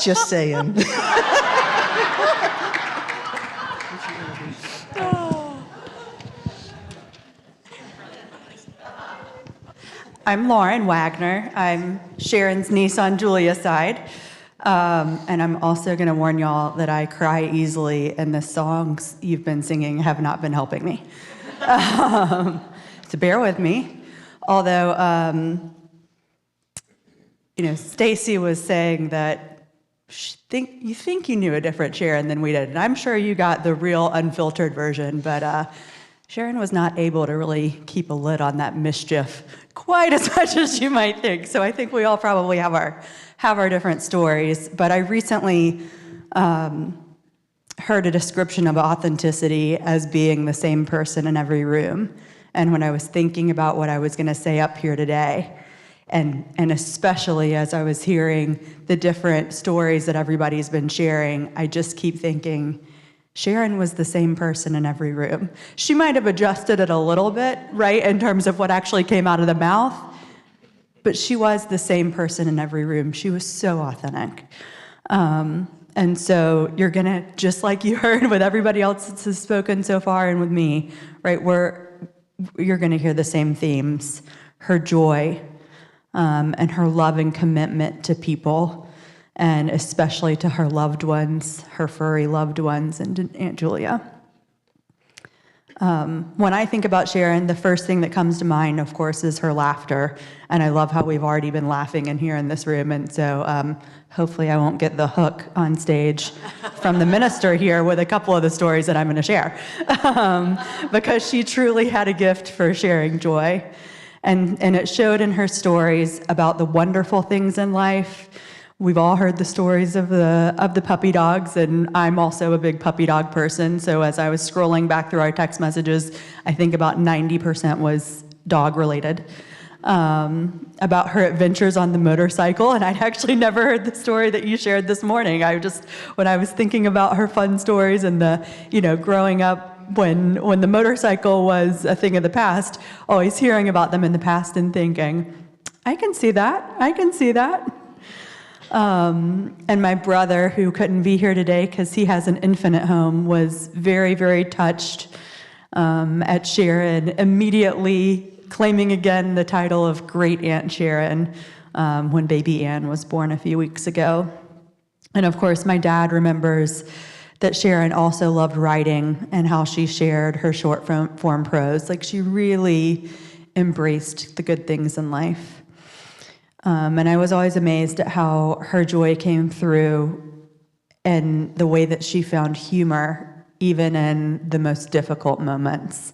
Just saying. I'm Lauren Wagner. I'm Sharon's niece on Julia's side. And I'm also going to warn y'all that I cry easily, and the songs you've been singing have not been helping me. So bear with me. Although, Stacy was saying that you think you knew a different Sharon than we did. And I'm sure you got the real unfiltered version, but Sharon was not able to really keep a lid on that mischief quite as much as you might think. So I think we all probably have our different stories. But I recently heard a description of authenticity as being the same person in every room. And when I was thinking about what I was going to say up here today, and especially as I was hearing the different stories that everybody's been sharing, I just keep thinking, Sharon was the same person in every room. She might have adjusted it a little bit, right, in terms of what actually came out of the mouth, but she was the same person in every room. She was so authentic. And so you're gonna, just like you heard with everybody else that has spoken so far and with me, right, you're gonna hear the same themes. Her joy, and her love and commitment to people, and especially to her loved ones, her furry loved ones, and to Aunt Julia. When I think about Sharon, the first thing that comes to mind, of course, is her laughter. And I love how we've already been laughing in here in this room. And so hopefully I won't get the hook on stage from the minister here with a couple of the stories that I'm going to share. Because she truly had a gift for sharing joy. And it showed in her stories about the wonderful things in life. We've all heard the stories of the puppy dogs, and I'm also a big puppy dog person. So as I was scrolling back through our text messages, I think about 90% was dog related. About her adventures on the motorcycle, and I'd actually never heard the story that you shared this morning. When I was thinking about her fun stories and the, growing up when the motorcycle was a thing of the past, always hearing about them in the past and thinking, I can see that, I can see that. And my brother, who couldn't be here today because he has an infant at home, was very, very touched at Sharon, immediately claiming again the title of Great Aunt Sharon when baby Ann was born a few weeks ago. And of course, my dad remembers that Sharon also loved writing and how she shared her short form prose. Like, she really embraced the good things in life. And I was always amazed at how her joy came through and the way that she found humor, even in the most difficult moments,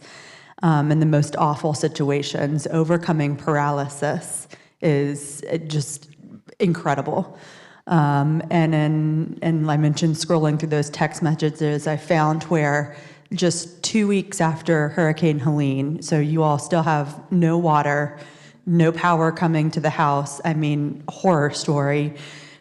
in the most awful situations. Overcoming paralysis is just incredible. And I mentioned scrolling through those text messages I found where just 2 weeks after Hurricane Helene, so you all still have no water, no power coming to the house. I mean, horror story.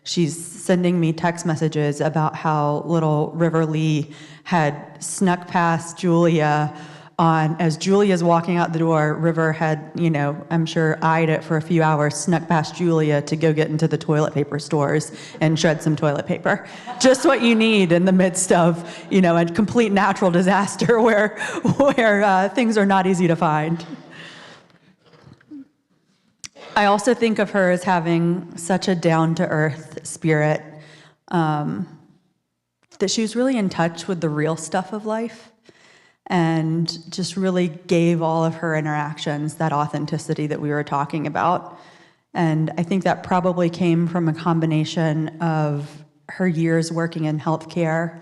She's sending me text messages about how little River Lee had snuck past Julia as Julia's walking out the door. River had, I'm sure eyed it for a few hours, snuck past Julia to go get into the toilet paper stores and shred some toilet paper. Just what you need in the midst of, a complete natural disaster where things are not easy to find. I also think of her as having such a down-to-earth spirit, that she was really in touch with the real stuff of life and just really gave all of her interactions that authenticity that we were talking about. And I think that probably came from a combination of her years working in healthcare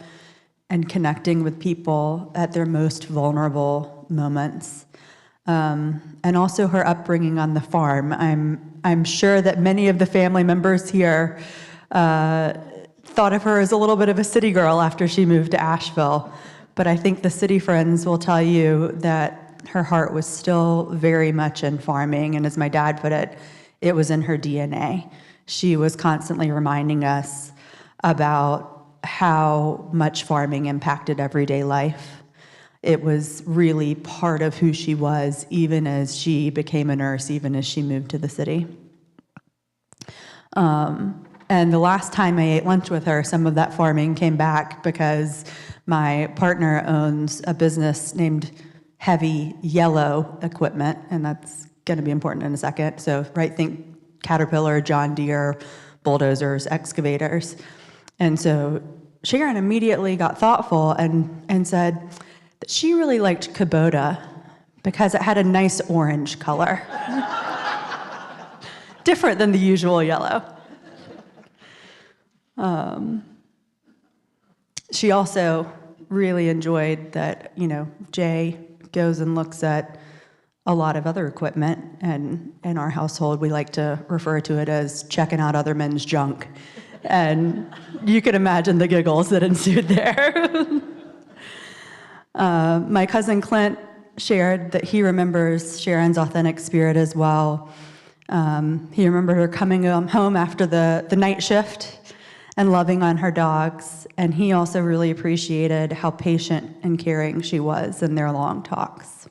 and connecting with people at their most vulnerable moments. And also her upbringing on the farm. I'm sure that many of the family members here thought of her as a little bit of a city girl after she moved to Asheville. But I think the city friends will tell you that her heart was still very much in farming. And as my dad put it, it was in her DNA. She was constantly reminding us about how much farming impacted everyday life. It was really part of who she was, even as she became a nurse, even as she moved to the city. And the last time I ate lunch with her, some of that farming came back because my partner owns a business named Heavy Yellow Equipment, and that's going to be important in a second. So, think Caterpillar, John Deere, bulldozers, excavators. And so Sharon immediately got thoughtful and said that she really liked Kubota because it had a nice orange color. Different than the usual yellow. She also really enjoyed that, Jay goes and looks at a lot of other equipment, and in our household, we like to refer to it as checking out other men's junk. And you can imagine the giggles that ensued there. My cousin Clint shared that he remembers Sharon's authentic spirit as well. He remembered her coming home after the night shift and loving on her dogs. And he also really appreciated how patient and caring she was in their long talks.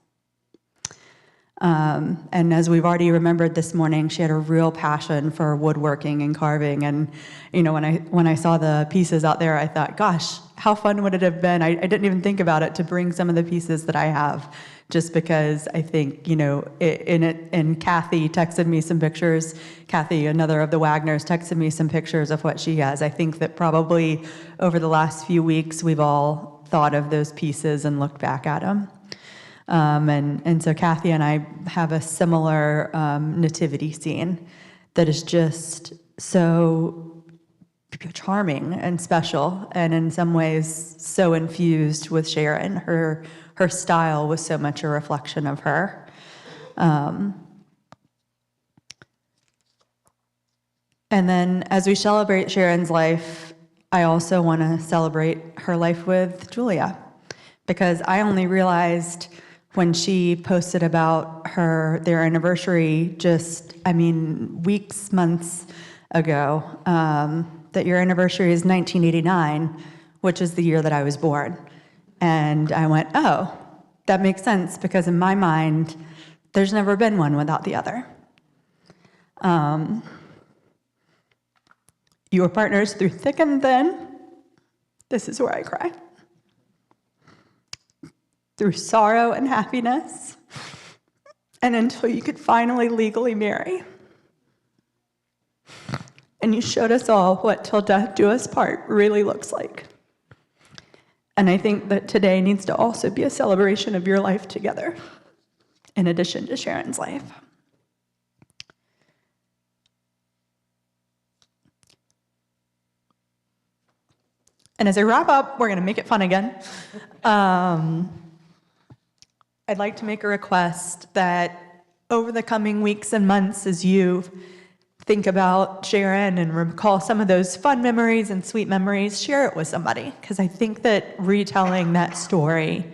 And as we've already remembered this morning, she had a real passion for woodworking and carving. And, when I saw the pieces out there, I thought, gosh, how fun would it have been? I didn't even think about it to bring some of the pieces that I have, just because I think, and Kathy texted me some pictures. Kathy, another of the Wagners, texted me some pictures of what she has. I think that probably over the last few weeks, we've all thought of those pieces and looked back at them. And so Kathy and I have a similar nativity scene that is just so charming and special, and in some ways so infused with Sharon. Her style was so much a reflection of her. And then as we celebrate Sharon's life, I also want to celebrate her life with Julia, because I only realized when she posted about their anniversary weeks, months ago, that your anniversary is 1989, which is the year that I was born. And I went, oh, that makes sense, because in my mind, there's never been one without the other. You were partners through thick and thin. This is where I cry. Through sorrow and happiness, and until you could finally legally marry. And you showed us all what till death do us part really looks like. And I think that today needs to also be a celebration of your life together, in addition to Sharon's life. And as I wrap up, we're going to make it fun again. I'd like to make a request that over the coming weeks and months, as you think about Sharon and recall some of those fun memories and sweet memories, share it with somebody. Because I think that retelling that story,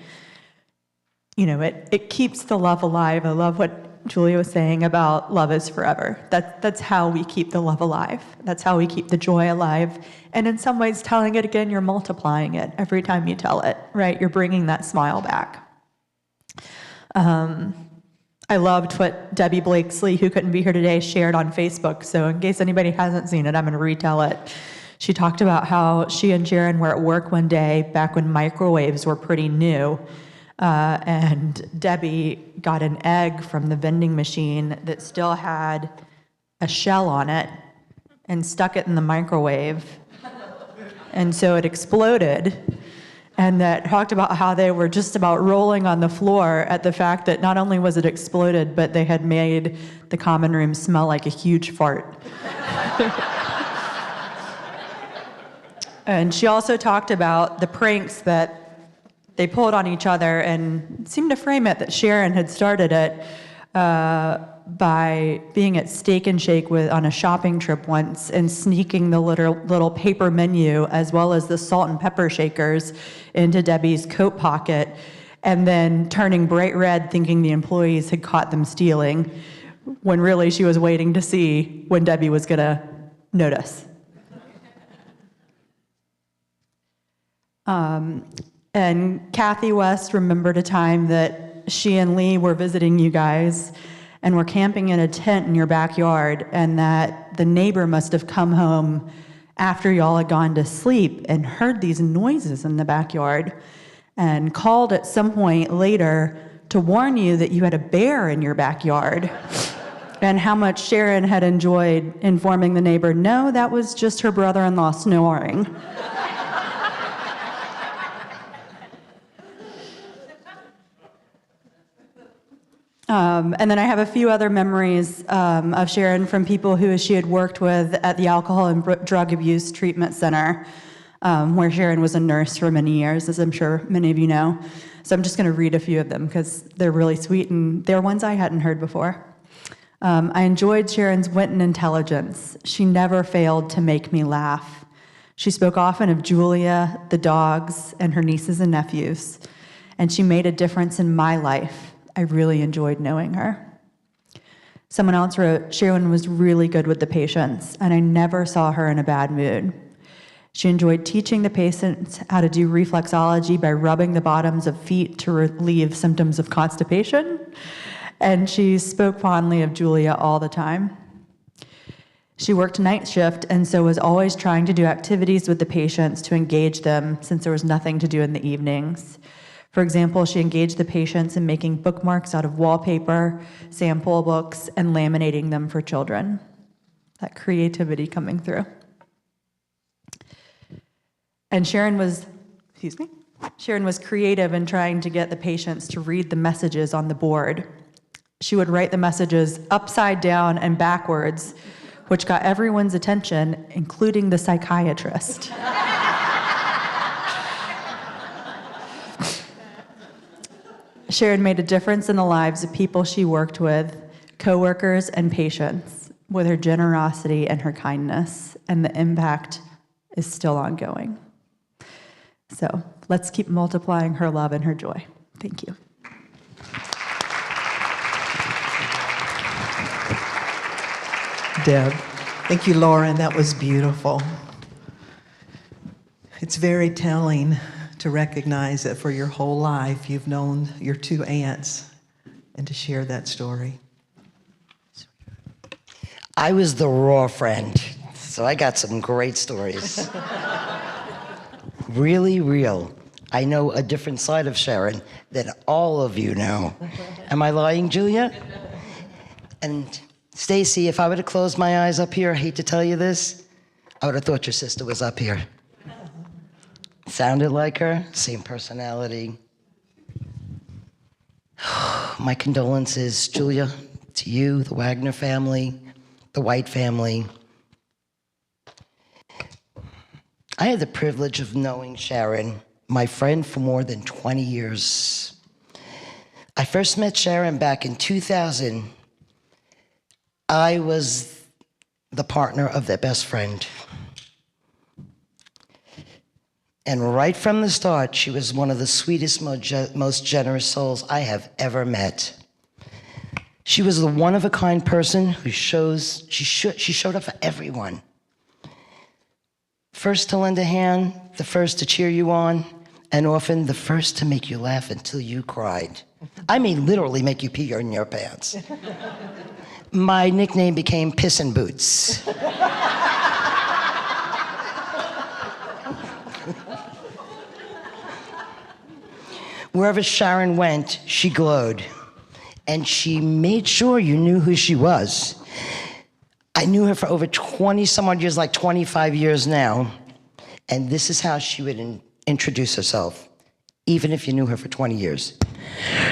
it keeps the love alive. I love what Julia was saying about love is forever. That's how we keep the love alive. That's how we keep the joy alive. And in some ways, telling it again, you're multiplying it every time you tell it, right? You're bringing that smile back. I loved what Debbie Blakesley, who couldn't be here today, shared on Facebook. So in case anybody hasn't seen it, I'm going to retell it. She talked about how she and Sharon were at work one day back when microwaves were pretty new. And Debbie got an egg from the vending machine that still had a shell on it and stuck it in the microwave. And so it exploded. And that talked about how they were just about rolling on the floor at the fact that not only was it exploded, but they had made the common room smell like a huge fart. And she also talked about the pranks that they pulled on each other, and seemed to frame it that Sharon had started it by being at Steak and Shake on a shopping trip once and sneaking the little paper menu as well as the salt and pepper shakers into Debbie's coat pocket, and then turning bright red thinking the employees had caught them stealing, when really she was waiting to see when Debbie was going to notice. And Kathy West remembered a time that she and Lee were visiting you guys and were camping in a tent in your backyard, and that the neighbor must have come home after y'all had gone to sleep and heard these noises in the backyard and called at some point later to warn you that you had a bear in your backyard, and how much Sharon had enjoyed informing the neighbor, no, that was just her brother-in-law snoring. And then I have a few other memories of Sharon from people who she had worked with at the Alcohol and Drug Abuse Treatment Center, where Sharon was a nurse for many years, as I'm sure many of you know. So I'm just going to read a few of them because they're really sweet, and they're ones I hadn't heard before. I enjoyed Sharon's wit and intelligence. She never failed to make me laugh. She spoke often of Julia, the dogs, and her nieces and nephews, and she made a difference in my life. I really enjoyed knowing her. Someone else wrote, Sharon was really good with the patients, and I never saw her in a bad mood. She enjoyed teaching the patients how to do reflexology by rubbing the bottoms of feet to relieve symptoms of constipation, and she spoke fondly of Julia all the time. She worked night shift and so was always trying to do activities with the patients to engage them, since there was nothing to do in the evenings. For example, she engaged the patients in making bookmarks out of wallpaper, sample books, and laminating them for children. That creativity coming through. And Sharon was creative in trying to get the patients to read the messages on the board. She would write the messages upside down and backwards, which got everyone's attention, including the psychiatrist. Sharon made a difference in the lives of people she worked with, coworkers and patients, with her generosity and her kindness, and the impact is still ongoing. So let's keep multiplying her love and her joy. Thank you. Deb. Thank you, Lauren. That was beautiful. It's very telling to recognize that for your whole life you've known your two aunts and to share that story. I was the raw friend, so I got some great stories. Really real. I know a different side of Sharon than all of you know. Am I lying, Julia? And Stacy, if I would have closed my eyes up here, I hate to tell you this, I would have thought your sister was up here. Sounded like her, same personality. My condolences, Julia, to you, the Wagner family, the White family. I had the privilege of knowing Sharon, my friend, for more than 20 years. I first met Sharon back in 2000. I was the partner of their best friend. And right from the start, she was one of the sweetest, most generous souls I have ever met. She was the one-of-a-kind person who she showed up for everyone. First to lend a hand, the first to cheer you on, and often the first to make you laugh until you cried. I mean, literally make you pee in your pants. My nickname became Pissin' Boots. Wherever Sharon went, she glowed. And she made sure you knew who she was. I knew her for over 20 some odd years, like 25 years now. And this is how she would introduce herself, even if you knew her for 20 years.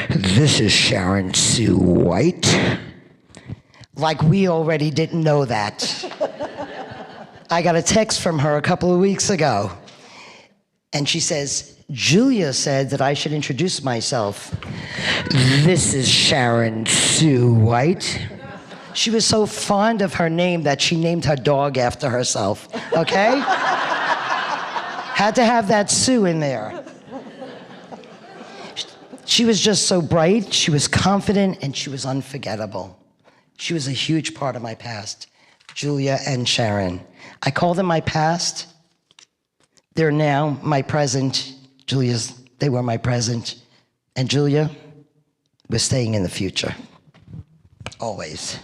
This is Sharon Sue White. Like we already didn't know that. I got a text from her a couple of weeks ago. And she says, Julia said that I should introduce myself. This is Sharon Sue White. She was so fond of her name that she named her dog after herself, okay? Had to have that Sue in there. She was just so bright, she was confident, and she was unforgettable. She was a huge part of my past, Julia and Sharon. I call them my past. They're now my present. They were my present. And Julia, we're staying in the future. Always.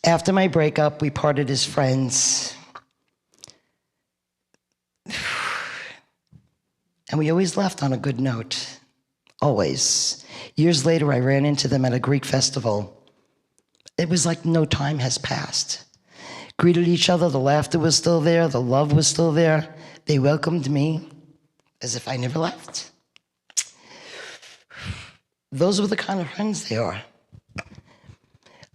After my breakup, we parted as friends. And we always left on a good note. Always. Years later, I ran into them at a Greek festival. It was like no time has passed. Greeted each other, the laughter was still there, the love was still there. They welcomed me as if I never left. Those were the kind of friends they are.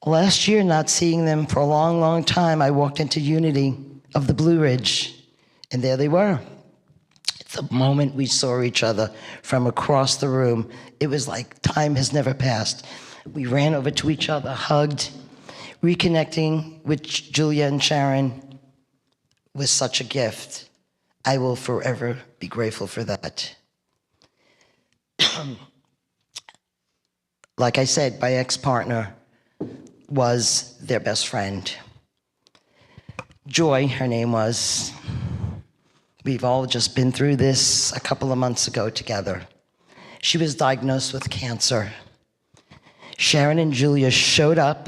Last year, not seeing them for a long, long time, I walked into Unity of the Blue Ridge, and there they were. The moment we saw each other from across the room, it was like time has never passed. We ran over to each other, hugged. Reconnecting with Julia and Sharon was such a gift. I will forever be grateful for that. Like I said, my ex-partner was their best friend. Joy, her name was. We've all just been through this a couple of months ago together. She was diagnosed with cancer. Sharon and Julia showed up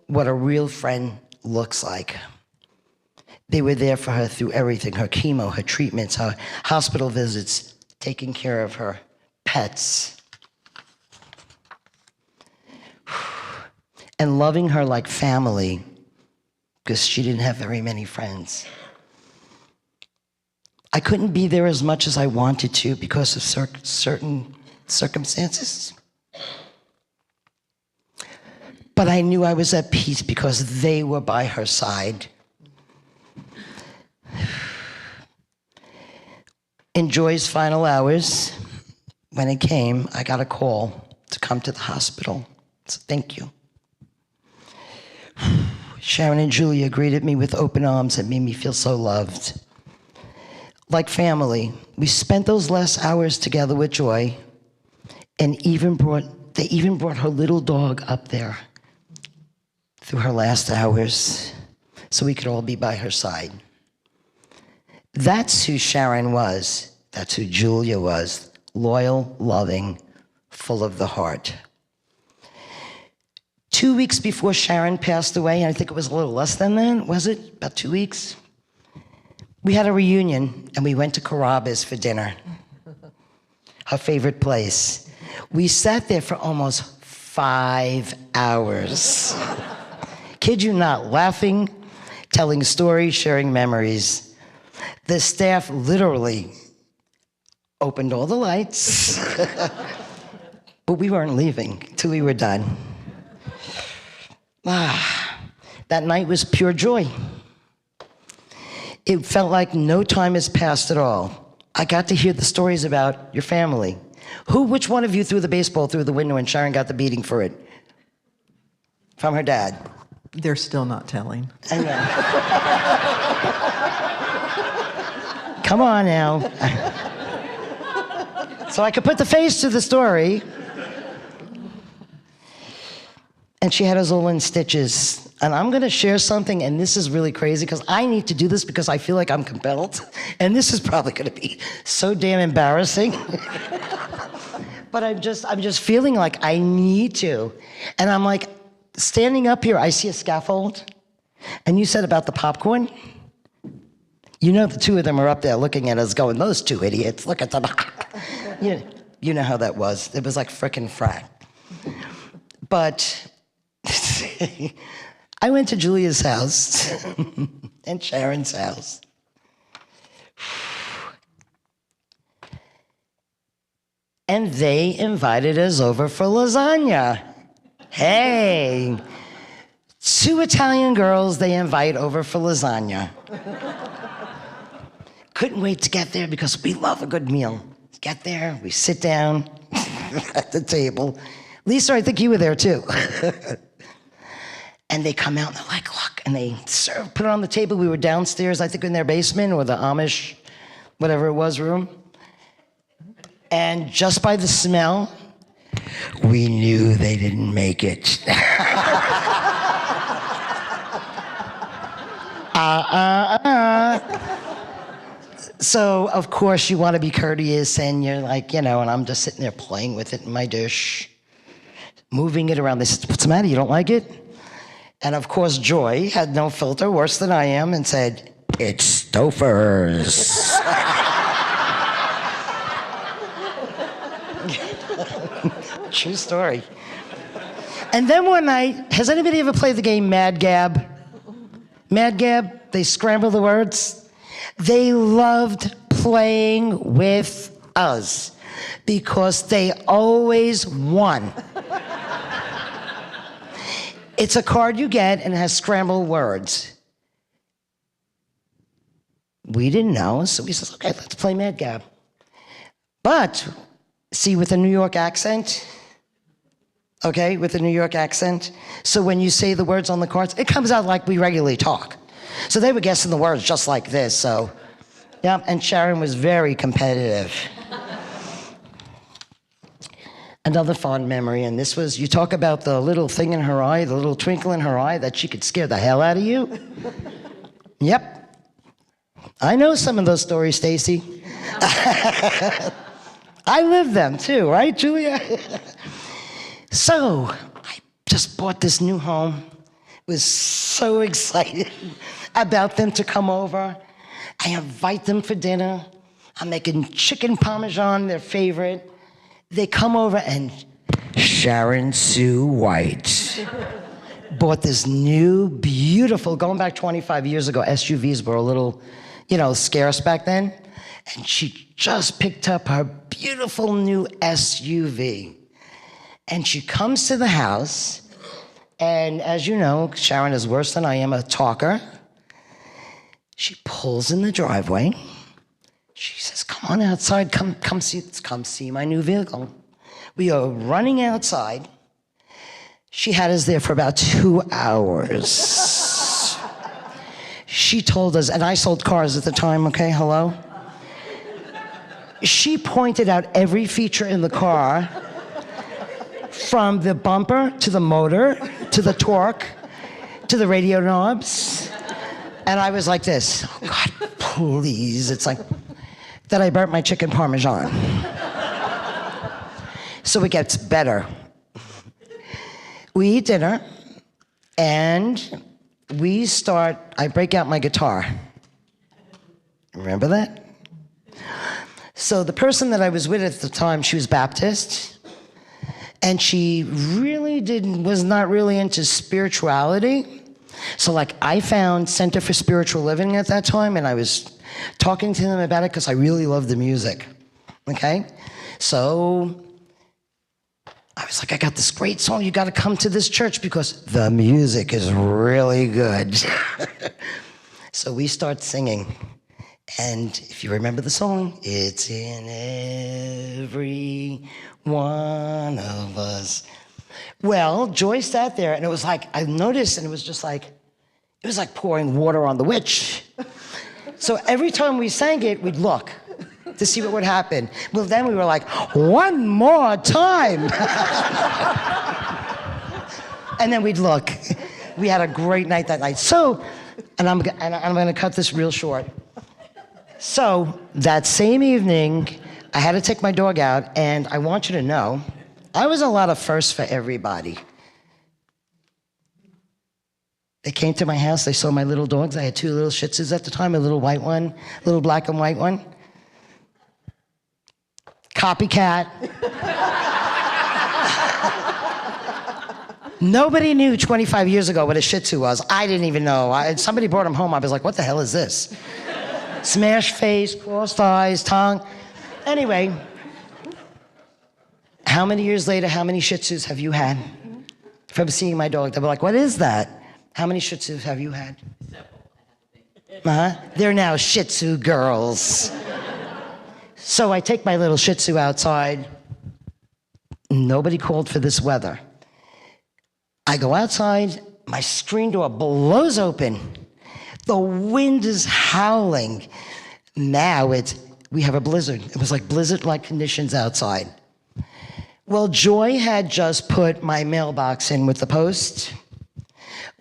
what a real friend looks like. They were there for her through everything, her chemo, her treatments, her hospital visits, taking care of her pets, and loving her like family, because she didn't have very many friends. I couldn't be there as much as I wanted to because of certain circumstances. But I knew I was at peace because they were by her side. In Joy's final hours, when it came, I got a call to come to the hospital. So thank you. Sharon and Julia greeted me with open arms and made me feel so loved. Like family, we spent those last hours together with Joy, and they even brought her little dog up there through her last hours. so we could all be by her side. That's who Sharon was. That's who Julia was. Loyal, loving, full of the heart. 2 weeks before Sharon passed away, I think it was a little less than that, was it? About 2 weeks? We had a reunion, and we went to Carrabba's for dinner. Her favorite place. We sat there for almost 5 hours. Kid you not, laughing, telling stories, sharing memories. The staff literally opened all the lights, but we weren't leaving till we were done. That night was pure joy. It felt like no time has passed at all. I got to hear the stories about your family. Which one of you threw the baseball through the window and Sharon got the beating for it? From her dad. They're still not telling. I know. Come on now. So I could put the face to the story. And she had us all in stitches. And I'm gonna share something, and this is really crazy, because I need to do this because I feel like I'm compelled. And this is probably gonna be so damn embarrassing. But I'm just feeling like I need to. And I'm like, standing up here, I see a scaffold. And you said about the popcorn? You know the two of them are up there looking at us going, those two idiots, look at them. You know how that was. It was like frickin' frack. But I went to Julia's house and Sharon's house. And they invited us over for lasagna. Hey, 2 Italian girls they invite over for lasagna. Couldn't wait to get there because we love a good meal. Get there, we sit down at the table. Lisa, I think you were there too. And they come out and they're like, look, and they serve, put it on the table. We were downstairs, I think in their basement or the Amish, whatever it was, room. And just by the smell, we knew they didn't make it. So, of course, you want to be courteous, and you're like, and I'm just sitting there playing with it in my dish, moving it around. They said, what's the matter? You don't like it? And, of course, Joy had no filter, worse than I am, and said, it's Stouffer's. True story. And then one night, has anybody ever played the game Mad Gab? Mad Gab, they scramble the words. They loved playing with us because they always won. It's a card you get and it has scrambled words. We didn't know, so we said, okay, let's play Mad Gab. But, see, with a New York accent, okay, with a New York accent, so when you say the words on the cards, it comes out like we regularly talk. So they were guessing the words just like this, so, yeah, and Sharon was very competitive. Another fond memory, and this was, you talk about the little thing in her eye, the little twinkle in her eye, that she could scare the hell out of you. Yep. I know some of those stories, Stacy. I lived them too, right, Julia? So, I just bought this new home. Was so excited about them to come over. I invite them for dinner. I'm making chicken parmesan, their favorite. They come over and Sharon Sue White bought this new, beautiful, going back 25 years ago, SUVs were a little, scarce back then. And she just picked up her beautiful new SUV. And she comes to the house, and as you know, Sharon is worse than I am, a talker. She pulls in the driveway. She says, come on outside, come see my new vehicle. We are running outside. She had us there for about 2 hours. She told us, and I sold cars at the time, okay, hello? She pointed out every feature in the car, from the bumper to the motor, to the torque, to the radio knobs, And I was like this, oh God, please. It's like that I burnt my chicken parmesan. So it gets better. We eat dinner, and I break out my guitar. Remember that? So the person that I was with at the time, she was Baptist, and she really was not really into spirituality. So like I found Center for Spiritual Living at that time, and I was talking to them about it because I really loved the music, okay? So I was like, I got this great song, you gotta come to this church because the music is really good. So we start singing. And if you remember the song, it's in every one of us. Well, Joy sat there, and it was like, I noticed, and it was like pouring water on the witch. So every time we sang it, we'd look to see what would happen. Well, then we were like, one more time. And then we'd look. We had a great night that night. So, and I'm gonna cut this real short. So that same evening, I had to take my dog out, and I want you to know, I was a lot of firsts for everybody. They came to my house, they saw my little dogs. I had 2 little Shih Tzus at the time, a little white one, a little black and white one. Copycat. Nobody knew 25 years ago what a Shih Tzu was. I didn't even know. Somebody brought him home, I was like, what the hell is this? Smashed face, crossed eyes, tongue. Anyway, how many years later, how many Shih Tzus have you had? From seeing my dog, they were like, what is that? How many Shih Tzus have you had? They're now Shih Tzu girls. So I take my little Shih Tzu outside. Nobody called for this weather. I go outside, my screen door blows open. The wind is howling. Now we have a blizzard. It was like blizzard-like conditions outside. Well, Joy had just put my mailbox in with the post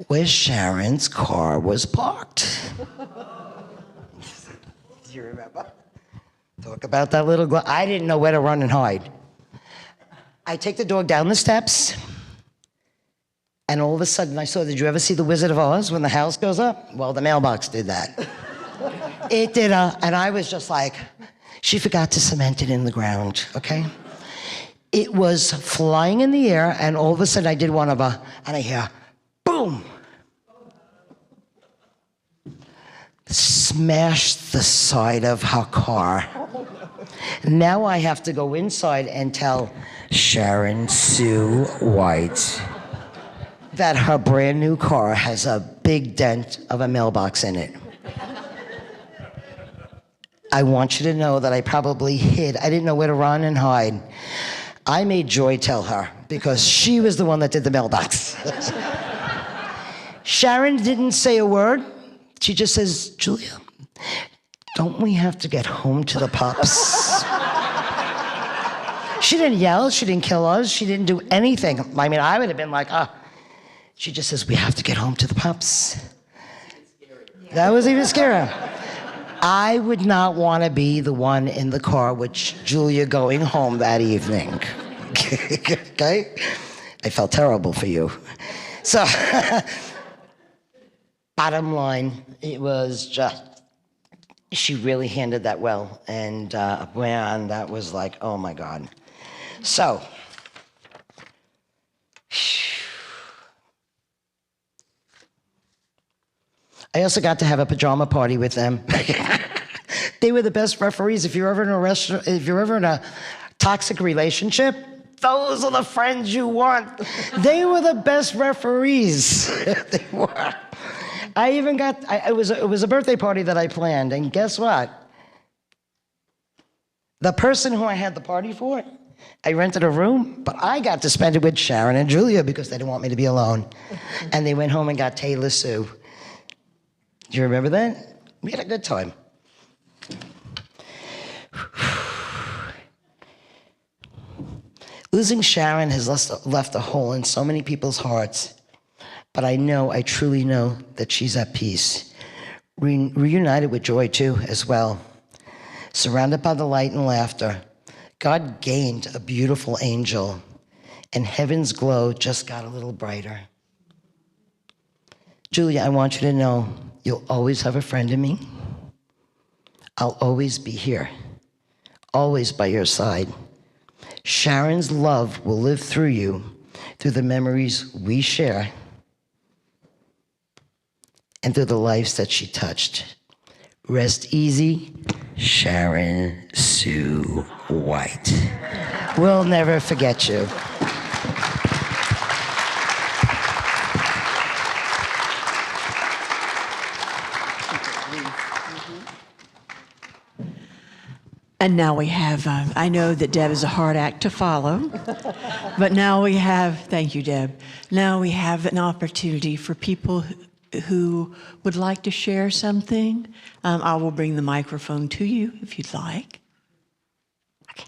where Sharon's car was parked. Do you remember? Talk about that little I didn't know where to run and hide. I take the dog down the steps, and all of a sudden I saw, did you ever see The Wizard of Oz when the house goes up? Well, the mailbox did that. It did, and I was just like, she forgot to cement it in the ground, okay? It was flying in the air, and all of a sudden I did one of and I hear, boom! Smashed the side of her car. Now I have to go inside and tell Sharon Sue White that her brand new car has a big dent of a mailbox in it. I want you to know that I probably hid. I didn't know where to run and hide. I made Joy tell her because she was the one that did the mailbox. Sharon didn't say a word. She just says, Julia, don't we have to get home to the pups? She didn't yell, she didn't kill us, she didn't do anything. I mean, I would have been like, She just says, we have to get home to the pups. That was even scarier. I would not want to be the one in the car with Julia going home that evening. Okay? I felt terrible for you. So, bottom line, it was just, she really handled that well. And man, that was like, oh my God. So, I also got to have a pajama party with them. They were the best referees. If you're ever in a restaurant, if you're ever in a toxic relationship, those are the friends you want. They were the best referees. They were. I even got, it was a birthday party that I planned, and guess what? The person who I had the party for, I rented a room, but I got to spend it with Sharon and Julia because they didn't want me to be alone. And they went home and got Taylor Sue. Do you remember that? We had a good time. Losing Sharon has left a hole in so many people's hearts, but I truly know that she's at peace. reunited with joy too, as well. Surrounded by the light and laughter, God gained a beautiful angel, and heaven's glow just got a little brighter. Julia, I want you to know you'll always have a friend in me. I'll always be here, always by your side. Sharon's love will live through you, through the memories we share, and through the lives that she touched. Rest easy, Sharon Sue White. We'll never forget you. And now we have, I know that Deb is a hard act to follow, but now we have, thank you, Deb. Now we have an opportunity for people who would like to share something. I will bring the microphone to you if you'd like. Okay.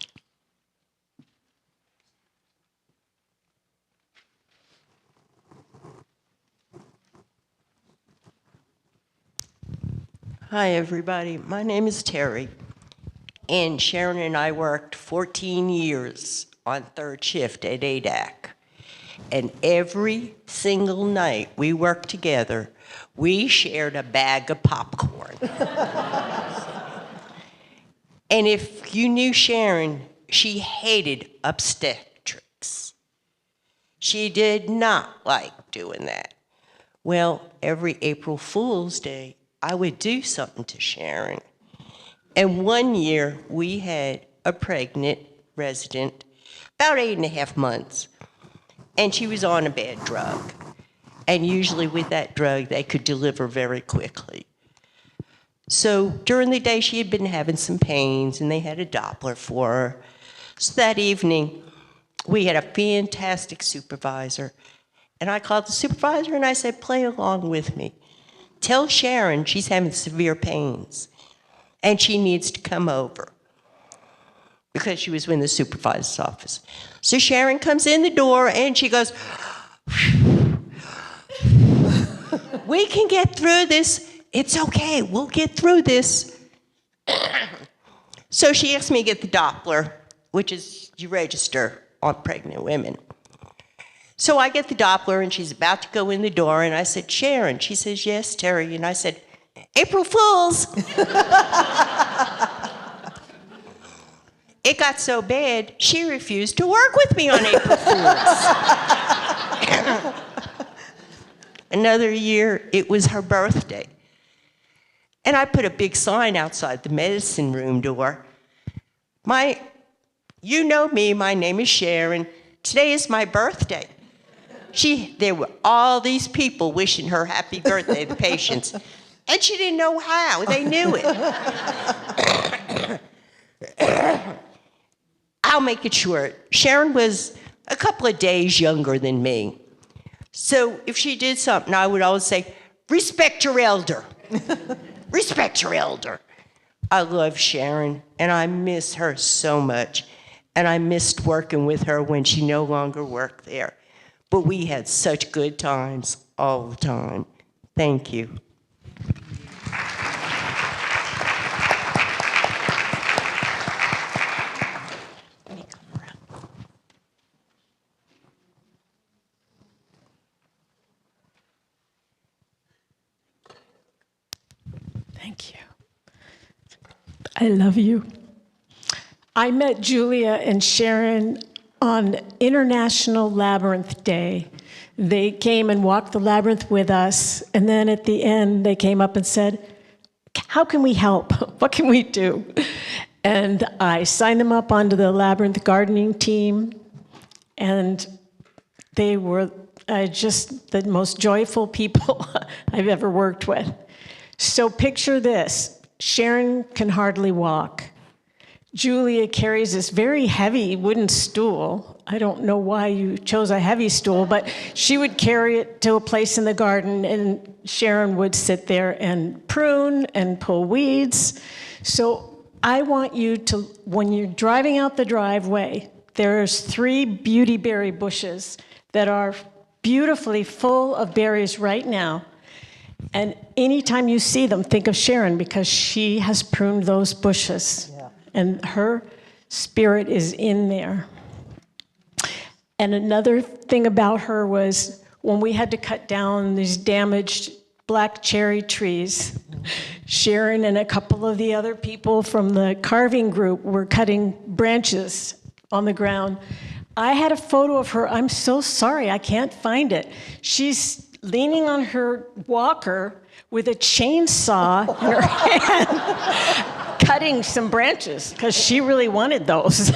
Hi, everybody. My name is Terry. And Sharon and I worked 14 years on third shift at ADAC. And every single night we worked together, we shared a bag of popcorn. And if you knew Sharon, she hated obstetrics. She did not like doing that. Well, every April Fool's Day, I would do something to Sharon. And one year, we had a pregnant resident, about 8.5 months, and she was on a bad drug. And usually with that drug, they could deliver very quickly. So during the day, she had been having some pains, and they had a Doppler for her. So that evening, we had a fantastic supervisor. And I called the supervisor, and I said, play along with me. Tell Sharon she's having severe pains. And she needs to come over, because she was in the supervisor's office. So Sharon comes in the door and she goes, we can get through this. It's okay, we'll get through this. So she asked me to get the Doppler, which is you register on pregnant women. So I get the Doppler and she's about to go in the door and I said, Sharon. She says, yes, Terry. And I said, April Fools. It got so bad, she refused to work with me on April Fools. Another year, it was her birthday. And I put a big sign outside the medicine room door. You know me, my name is Sharon. Today is my birthday. There were all these people wishing her happy birthday, the patients. And she didn't know how. They knew it. I'll make it short. Sharon was a couple of days younger than me. So if she did something, I would always say, respect your elder. Respect your elder. I love Sharon, and I miss her so much. And I missed working with her when she no longer worked there. But we had such good times all the time. Thank you. Thank you. I love you. I met Julia and Sharon on International Labyrinth Day. They came and walked the labyrinth with us, and then at the end, they came up and said, how can we help? What can we do? And I signed them up onto the labyrinth gardening team, and they were just the most joyful people I've ever worked with. So picture this. Sharon can hardly walk. Julia carries this very heavy wooden stool. I don't know why you chose a heavy stool, but she would carry it to a place in the garden, and Sharon would sit there and prune and pull weeds. So I want you to, when you're driving out the driveway, there's 3 beauty berry bushes that are beautifully full of berries right now. And anytime you see them, think of Sharon, because she has pruned those bushes. Yeah. And her spirit is in there. And another thing about her was when we had to cut down these damaged black cherry trees, Sharon and a couple of the other people from the carving group were cutting branches on the ground. I had a photo of her. I'm so sorry, I can't find it. She's leaning on her walker with a chainsaw in her hand, cutting some branches, because she really wanted those.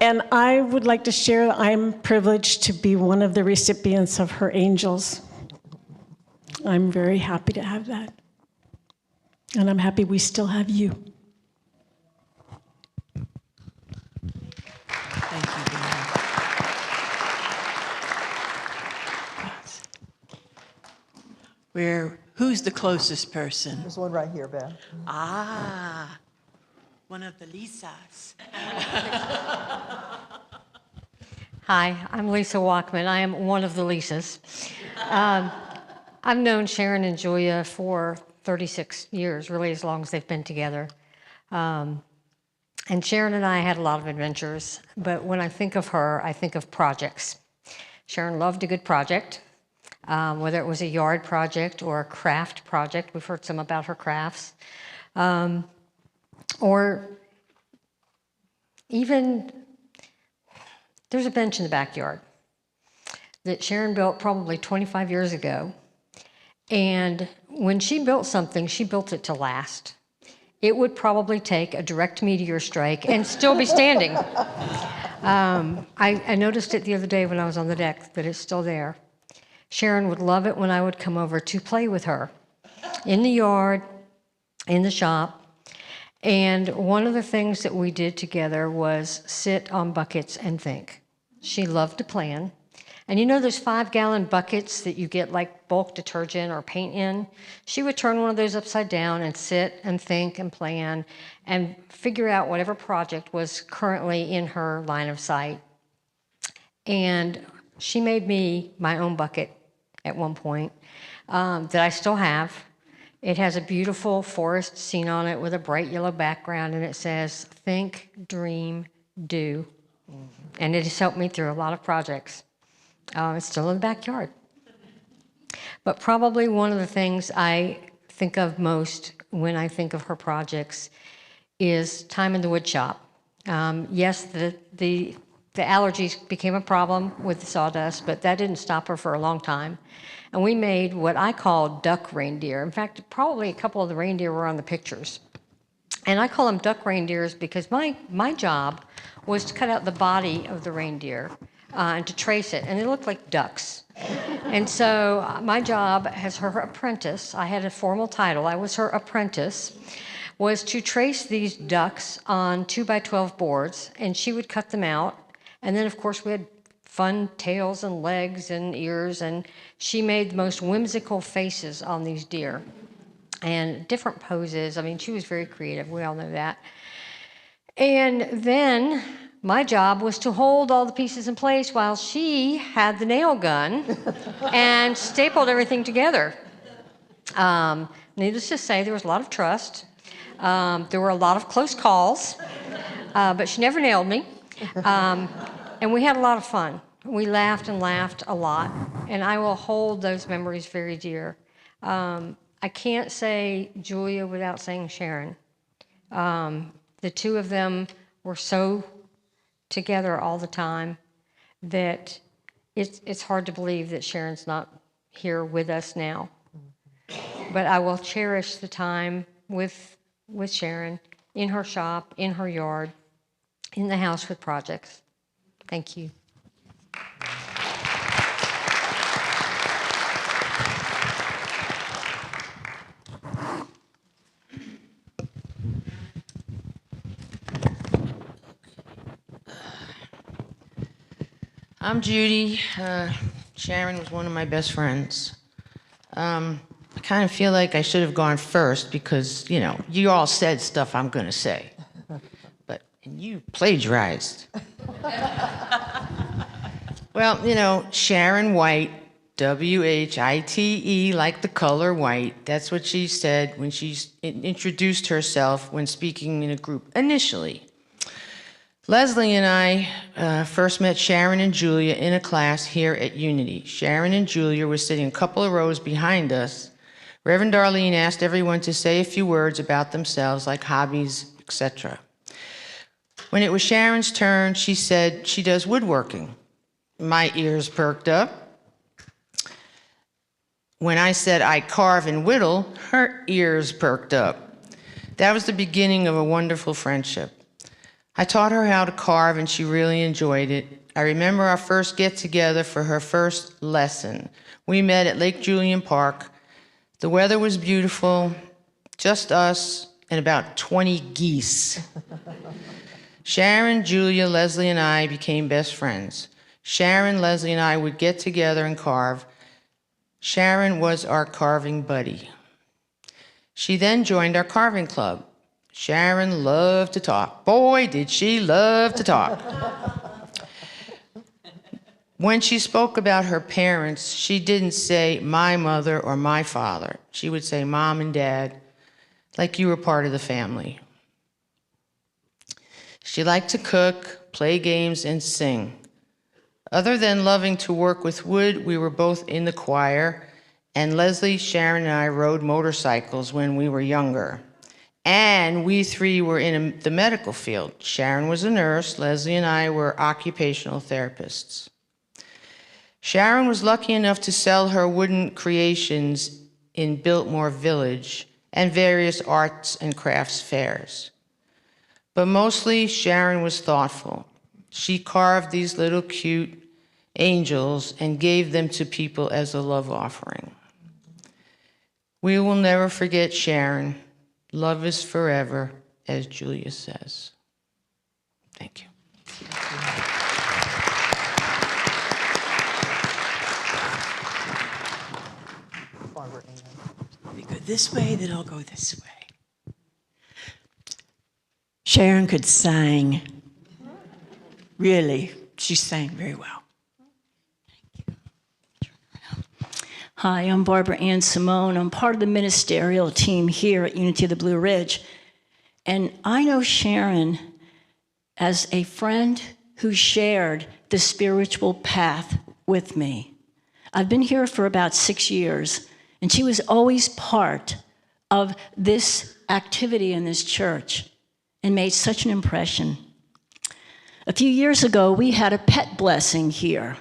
And I would like to share that I'm privileged to be one of the recipients of her angels. I'm very happy to have that. And I'm happy we still have you. Thank you, Bea. Who's the closest person? There's one right here, Beth. Ah, one of the Lisas. Hi, I'm Lisa Walkman. I am one of the Lisas. I've known Sharon and Julia for 36 years, really as long as they've been together. And Sharon and I had a lot of adventures, but when I think of her, I think of projects. Sharon loved a good project, whether it was a yard project or a craft project. We've heard some about her crafts. Or even, there's a bench in the backyard that Sharon built probably 25 years ago. And when she built something, she built it to last. It would probably take a direct meteor strike and still be standing. I noticed it the other day when I was on the deck, that it's still there. Sharon would love it when I would come over to play with her in the yard, in the shop. And one of the things that we did together was sit on buckets and think. She loved to plan. And you know those 5-gallon buckets that you get like bulk detergent or paint in? She would turn one of those upside down and sit and think and plan and figure out whatever project was currently in her line of sight. And she made me my own bucket at one point that I still have. It has a beautiful forest scene on it with a bright yellow background, and it says, "Think, dream, do." And it has helped me through a lot of projects. It's still in the backyard. But probably one of the things I think of most when I think of her projects is time in the wood shop. Yes, the allergies became a problem with the sawdust, but that didn't stop her for a long time. And we made what I call duck reindeer. In fact, probably a couple of the reindeer were on the pictures. And I call them duck reindeers because my job was to cut out the body of the reindeer and to trace it, and they looked like ducks. And so my job as her apprentice, I had a formal title, I was her apprentice, was to trace these ducks on 2x12 boards, and she would cut them out. And then, of course, we had fun tails and legs and ears, and she made the most whimsical faces on these deer and different poses. I mean, she was very creative. We all know that. And then my job was to hold all the pieces in place while she had the nail gun and stapled everything together. Needless to say, there was a lot of trust. There were a lot of close calls, but she never nailed me. And we had a lot of fun. We laughed and laughed a lot, and I will hold those memories very dear. I can't say Julia without saying Sharon. The two of them were so together all the time that it's hard to believe that Sharon's not here with us now. But I will cherish the time with Sharon in her shop, in her yard, in the house with projects. Thank you. I'm Judy. Sharon was one of my best friends. I kind of feel like I should have gone first because, you know, you all said stuff I'm going to say. And you plagiarized. Well, you know, Sharon White WHITE, like the color white. That's what she said when she introduced herself when speaking in a group initially. Leslie and I first met Sharon and Julia in a class here at Unity. Sharon and Julia were sitting a couple of rows behind us. Reverend Darlene asked everyone to say a few words about themselves, like hobbies, etc. When it was Sharon's turn, she said she does woodworking. My ears perked up. When I said I carve and whittle, her ears perked up. That was the beginning of a wonderful friendship. I taught her how to carve, and she really enjoyed it. I remember our first get-together for her first lesson. We met at Lake Julian Park. The weather was beautiful, just us and about 20 geese. Sharon, Julia, Leslie, and I became best friends. Sharon, Leslie, and I would get together and carve. Sharon was our carving buddy. She then joined our carving club. Sharon loved to talk. Boy, did she love to talk. When she spoke about her parents, she didn't say my mother or my father. She would say mom and dad, like you were part of the family. She liked to cook, play games, and sing. Other than loving to work with wood, we were both in the choir, and Leslie, Sharon, and I rode motorcycles when we were younger. And we three were in the medical field. Sharon was a nurse, Leslie and I were occupational therapists. Sharon was lucky enough to sell her wooden creations in Biltmore Village and various arts and crafts fairs. But mostly, Sharon was thoughtful. She carved these little cute angels and gave them to people as a love offering. We will never forget Sharon. Love is forever, as Julia says. Thank you. You go this way, then I'll go this way. Sharon could sing. Really, she sang very well. Hi, I'm Barbara Ann Simone. I'm part of the ministerial team here at Unity of the Blue Ridge. And I know Sharon as a friend who shared the spiritual path with me. I've been here for about 6 years, and she was always part of this activity in this church and made such an impression. A few years ago, we had a pet blessing here.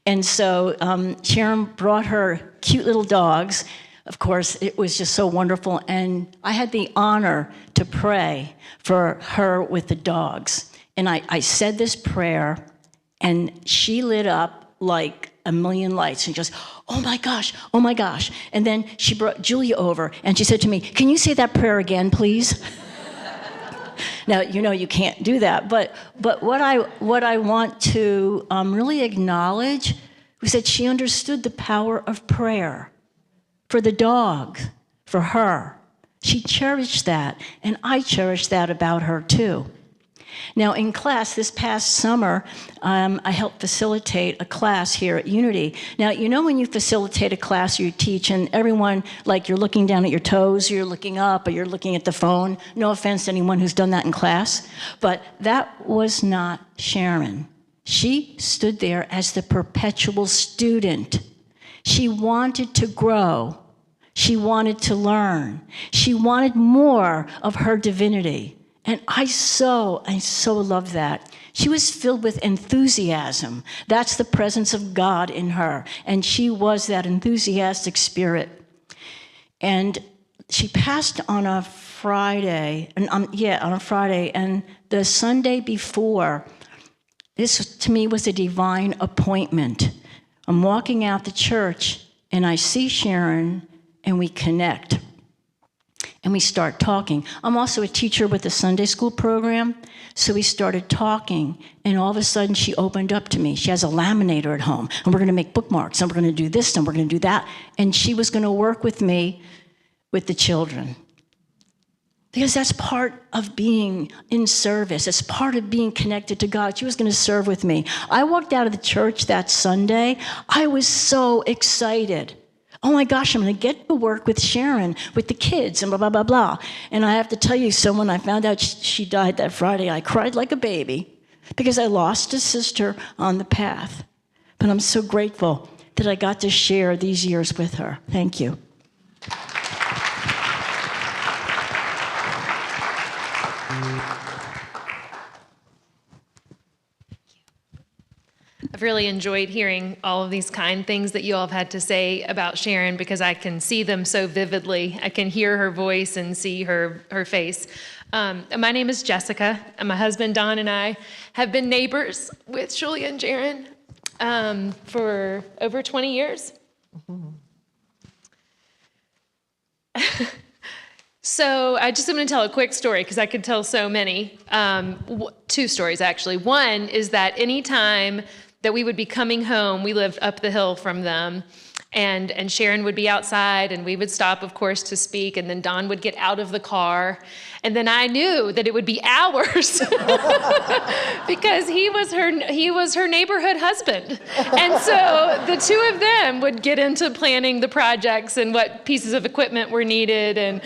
And so Sharon brought her cute little dogs. Of course, it was just so wonderful. And I had the honor to pray for her with the dogs. And I said this prayer, and she lit up like a million lights. And she goes, oh my gosh, oh my gosh. And then she brought Julia over, and she said to me, can you say that prayer again, please? Now, you know you can't do that, but what I want to really acknowledge was that she understood the power of prayer for the dog, for her. She cherished that, and I cherish that about her too. Now, in class this past summer, I helped facilitate a class here at Unity. Now, you know when you facilitate a class or you teach and everyone, like you're looking down at your toes, or you're looking up, or you're looking at the phone. No offense to anyone who's done that in class, but that was not Sharon. She stood there as the perpetual student. She wanted to grow. She wanted to learn. She wanted more of her divinity. And I so love that. She was filled with enthusiasm. That's the presence of God in her. And she was that enthusiastic spirit. And she passed on a Friday, and the Sunday before, this to me was a divine appointment. I'm walking out the church, and I see Sharon, and we connect. And we start talking. I'm also a teacher with the Sunday school program, so we started talking, and all of a sudden she opened up to me. She has a laminator at home, and we're going to make bookmarks, and we're going to do this, and we're going to do that, and she was going to work with me with the children. because that's part of being in service. It's part of being connected to God. She was going to serve with me. I walked out of the church that Sunday. I was so excited. Oh my gosh, I'm going to get to work with Sharon, with the kids, and blah, blah, blah, blah. And I have to tell you, so when I found out she died that Friday, I cried like a baby because I lost a sister on the path. But I'm so grateful that I got to share these years with her. Thank you. I've really enjoyed hearing all of these kind things that you all have had to say about Sharon because I can see them so vividly. I can hear her voice and see her face. My name is Jessica, and my husband Don and I have been neighbors with Julia and Sharon for over 20 years. So I just am going to tell a quick story because I could tell so many. Two stories, actually. One is that anytime that we would be coming home, we lived up the hill from them, and Sharon would be outside, and we would stop, of course, to speak, and then Don would get out of the car, and then I knew that it would be hours because he was her neighborhood husband. And so the two of them would get into planning the projects and what pieces of equipment were needed and,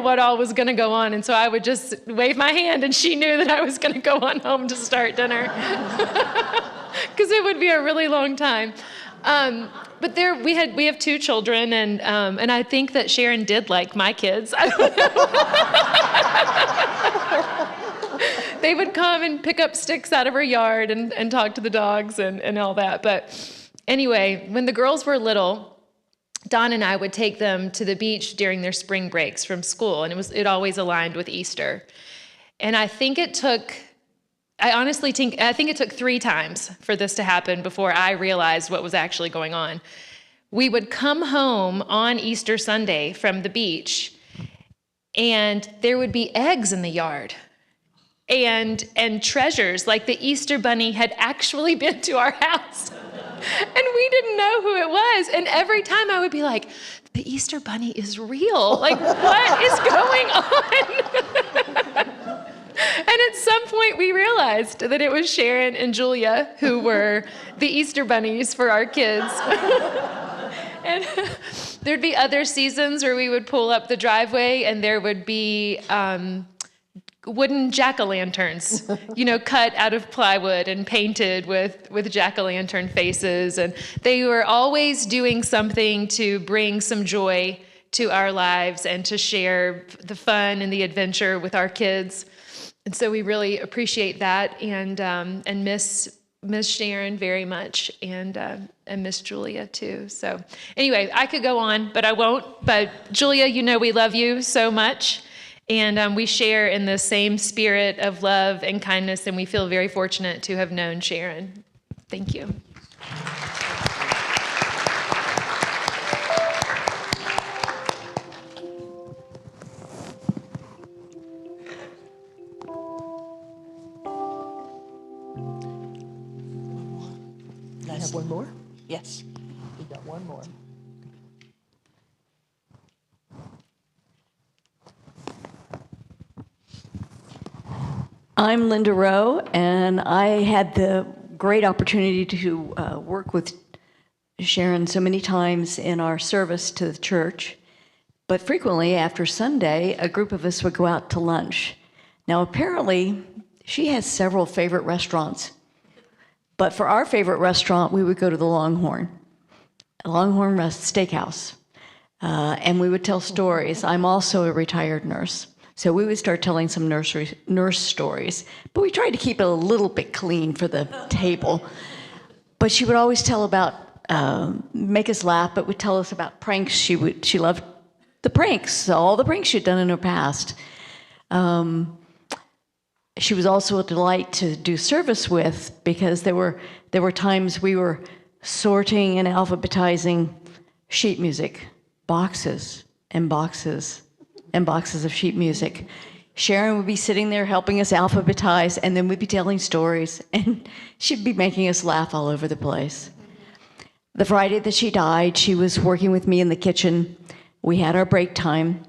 what all was going to go on. And so I would just wave my hand, and she knew that I was going to go on home to start dinner because it would be a really long time. But we have two children, and I think that Sharon did like my kids. I don't know. They would come and pick up sticks out of her yard and talk to the dogs and all that. But anyway, when the girls were little, Don and I would take them to the beach during their spring breaks from school, and it always aligned with Easter. And I think it took 3 times for this to happen before I realized what was actually going on. We would come home on Easter Sunday from the beach, and there would be eggs in the yard and treasures, like the Easter bunny had actually been to our house. And we didn't know who it was. And every time I would be like, the Easter bunny is real. Like, what is going on? And at some point, we realized that it was Sharon and Julia who were the Easter bunnies for our kids. And there'd be other seasons where we would pull up the driveway and there would be wooden jack-o'-lanterns, cut out of plywood and painted with jack-o'-lantern faces. And they were always doing something to bring some joy to our lives and to share the fun and the adventure with our kids. And so we really appreciate that and miss Sharon very much and miss Julia too. So anyway, I could go on, but I won't. But Julia, we love you so much. And we share in the same spirit of love and kindness, and we feel very fortunate to have known Sharon. Thank you. I have one more? Yes. We got one more. I'm Linda Rowe, and I had the great opportunity to work with Sharon so many times in our service to the church. But frequently after Sunday, a group of us would go out to lunch. Now, apparently, she has several favorite restaurants. But for our favorite restaurant, we would go to the Longhorn Steakhouse. And we would tell stories. I'm also a retired nurse. So we would start telling some nurse stories, but we tried to keep it a little bit clean for the table. But she would always tell about, make us laugh, but would tell us about pranks. She loved the pranks, all the pranks she'd done in her past. She was also a delight to do service with because there were times we were sorting and alphabetizing sheet music, boxes and boxes and boxes of sheet music. Sharon would be sitting there helping us alphabetize, and then we'd be telling stories, and she'd be making us laugh all over the place. The Friday that she died, she was working with me in the kitchen. We had our break time.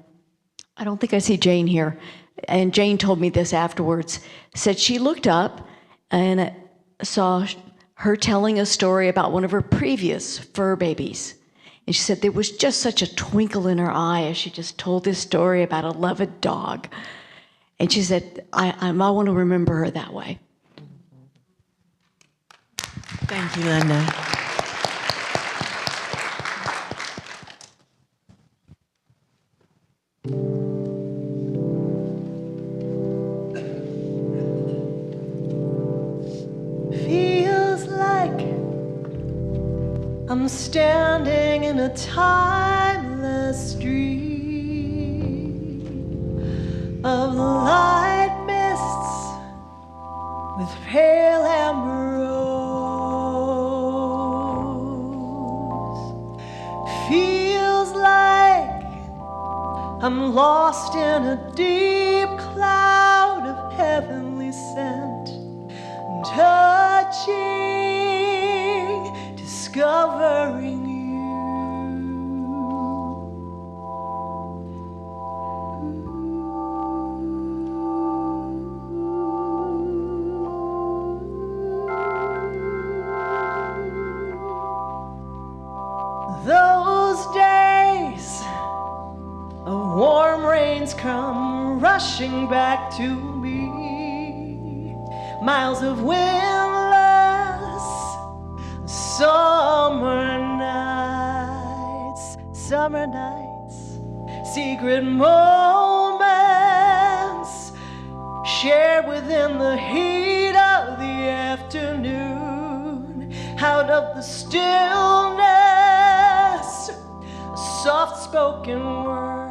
I don't think I see Jane here, and Jane told me this afterwards, said she looked up and saw her telling a story about one of her previous fur babies. And she said there was just such a twinkle in her eye as she just told this story about a loved dog. And she said, I want to remember her that way. Thank you, Linda. Feels like I'm standing in a timeless dream of light mists with pale amber rose. Feels like I'm lost in a deep cloud of heavenly scent, touching, discovering you. Those days of warm rains come rushing back to me. Miles of windless summer nights, secret moments shared within the heat of the afternoon. Out of the stillness, soft-spoken words.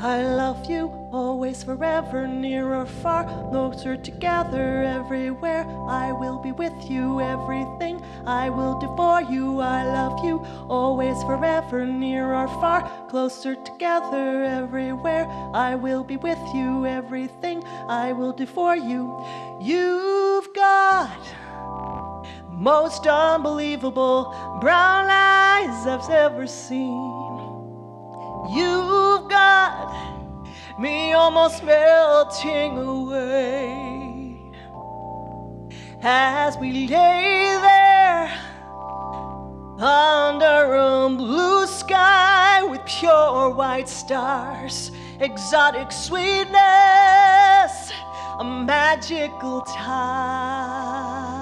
I love you, always, forever, near or far, closer together, everywhere. I will be with you, everything I will do for you. I love you, always, forever, near or far, closer together, everywhere. I will be with you, everything I will do for you. You've got most unbelievable brown eyes I've ever seen. You've got me almost melting away as we lay there under a blue sky with pure white stars, exotic sweetness, a magical time.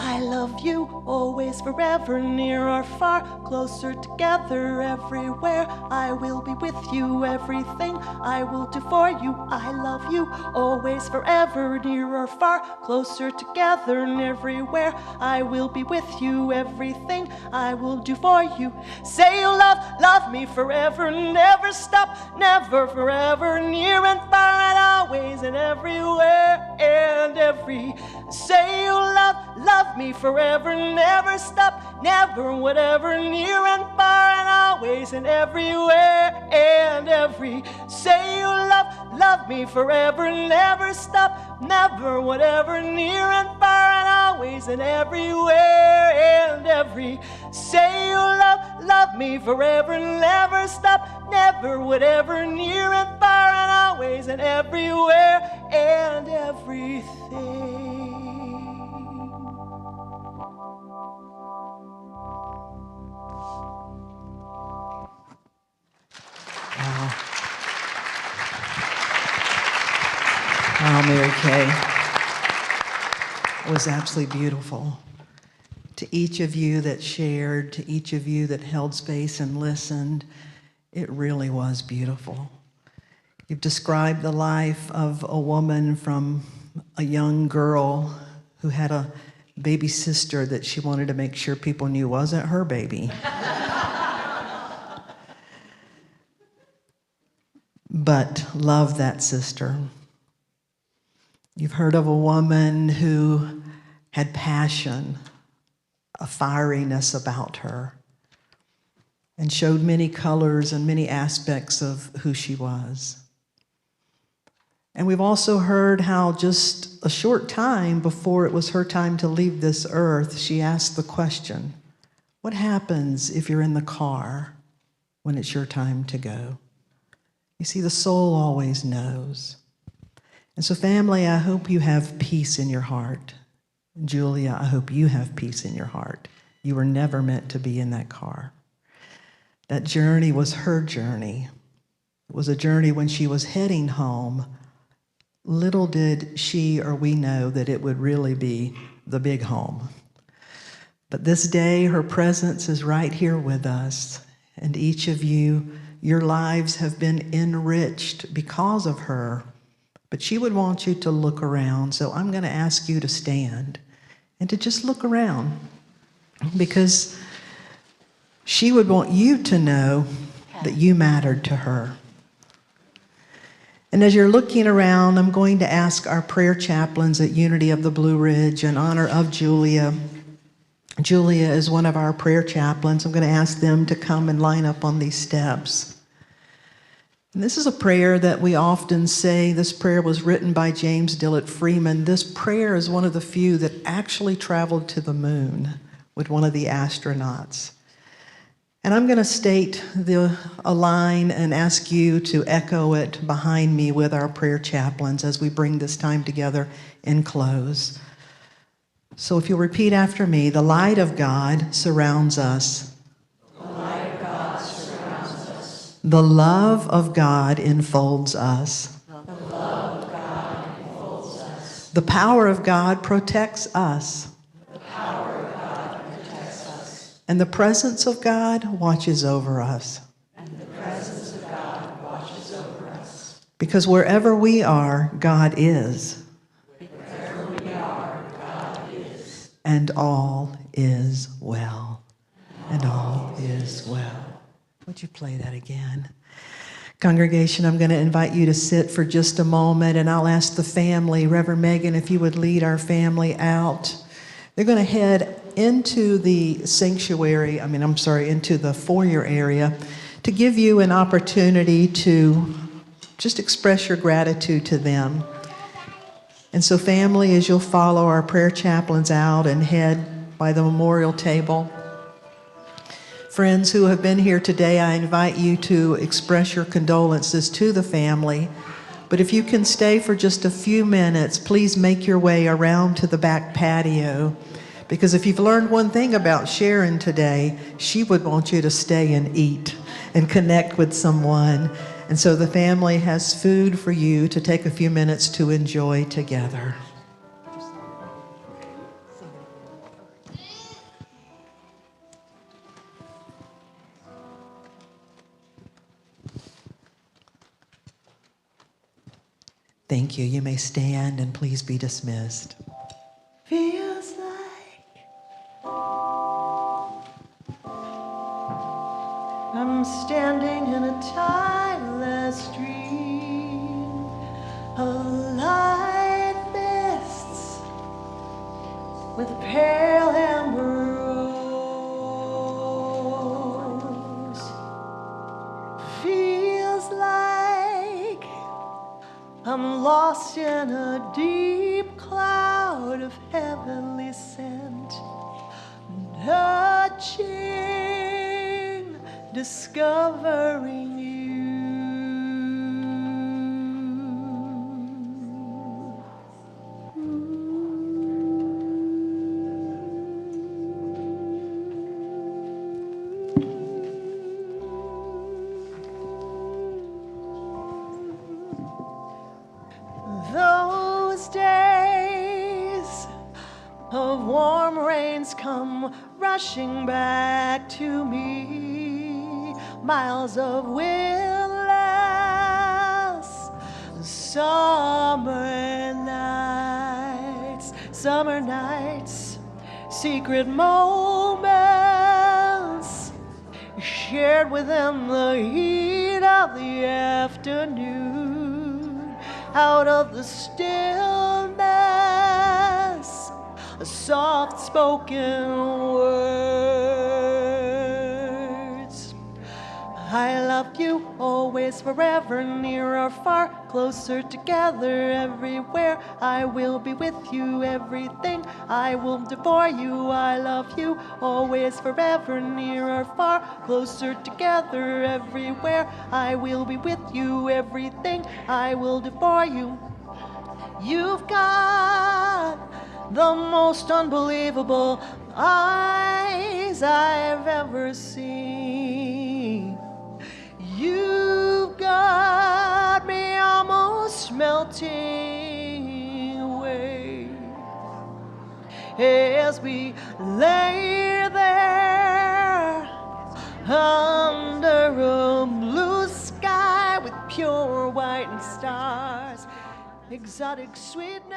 I love you, always, forever, near or far, closer together, everywhere. I will be with you, everything I will do for you. I love you, always, forever, near or far, closer together and everywhere. I will be with you, everything I will do for you. Say you love me forever, never stop, never, forever, near and far and always and everywhere and every. Say you love me forever, never stop, never, whatever, near and far and always and everywhere and every. Say you love me forever, never stop, never, whatever, near and far and always and everywhere and every. Say you love me forever, never stop, never, whatever, near and far and always and everywhere and everything. Wow. Wow, Mary Kay. It was absolutely beautiful. To each of you that shared, to each of you that held space and listened, it really was beautiful. You've described the life of a woman from a young girl who had a baby sister that she wanted to make sure people knew wasn't her baby. But loved that sister. You've heard of a woman who had passion, a fieriness about her, and showed many colors and many aspects of who she was. And we've also heard how just a short time before it was her time to leave this earth, she asked the question, What happens if you're in the car when it's your time to go? You see, the soul always knows. And so, family, I hope you have peace in your heart. Julia, I hope you have peace in your heart. You were never meant to be in that car. That journey was her journey. It was a journey when she was heading home. Little did she or we know that it would really be the big home. But this day, her presence is right here with us. And each of you, your lives have been enriched because of her. But she would want you to look around. So I'm going to ask you to stand and to just look around, because she would want you to know that you mattered to her. And as you're looking around, I'm going to ask our prayer chaplains at Unity of the Blue Ridge in honor of Julia. Julia is one of our prayer chaplains. I'm going to ask them to come and line up on these steps. And this is a prayer that we often say. This prayer was written by James Dillett Freeman. This prayer is one of the few that actually traveled to the moon with one of the astronauts. And I'm going to state a line and ask you to echo it behind me with our prayer chaplains as we bring this time together and close. So if you'll repeat after me, the light of God surrounds us. The light of God surrounds us. The love of God enfolds us. The love of God enfolds us. The power of God protects us. The power of God protects us. And the presence of God watches over us. And the presence of God watches over us. Because wherever we are, God is. Wherever we are, God is. And all is well. And all is well. Would you play that again? Congregation, I'm going to invite you to sit for just a moment, and I'll ask the family, Reverend Megan, if you would lead our family out. They're going to head into the sanctuary, into the foyer area to give you an opportunity to just express your gratitude to them. And so, family, as you'll follow our prayer chaplains out and head by the memorial table, friends who have been here today, I invite you to express your condolences to the family. But if you can stay for just a few minutes, please make your way around to the back patio. Because if you've learned one thing about Sharon today, she would want you to stay and eat and connect with someone. And so the family has food for you to take a few minutes to enjoy together. Thank you. You may stand and please be dismissed. Feels like I'm standing in a timeless dream of light mists with pale amber rose. Feels like I'm lost in a deep cloud of heavenly scent, touching, discovering you. Those days of warm rains come rushing back to me, miles of windless summer nights, secret moments shared within the heat of the afternoon. Out of the stillness, soft-spoken words. I love you always, forever, near or far, closer together, everywhere. I will be with you, everything I will do for you. I love you always, forever, near or far, closer together, everywhere. I will be with you, everything I will do for you. You've got the most unbelievable eyes I've ever seen. You've got me almost melting away as we lay there under a blue sky with pure white and stars. Exotic sweet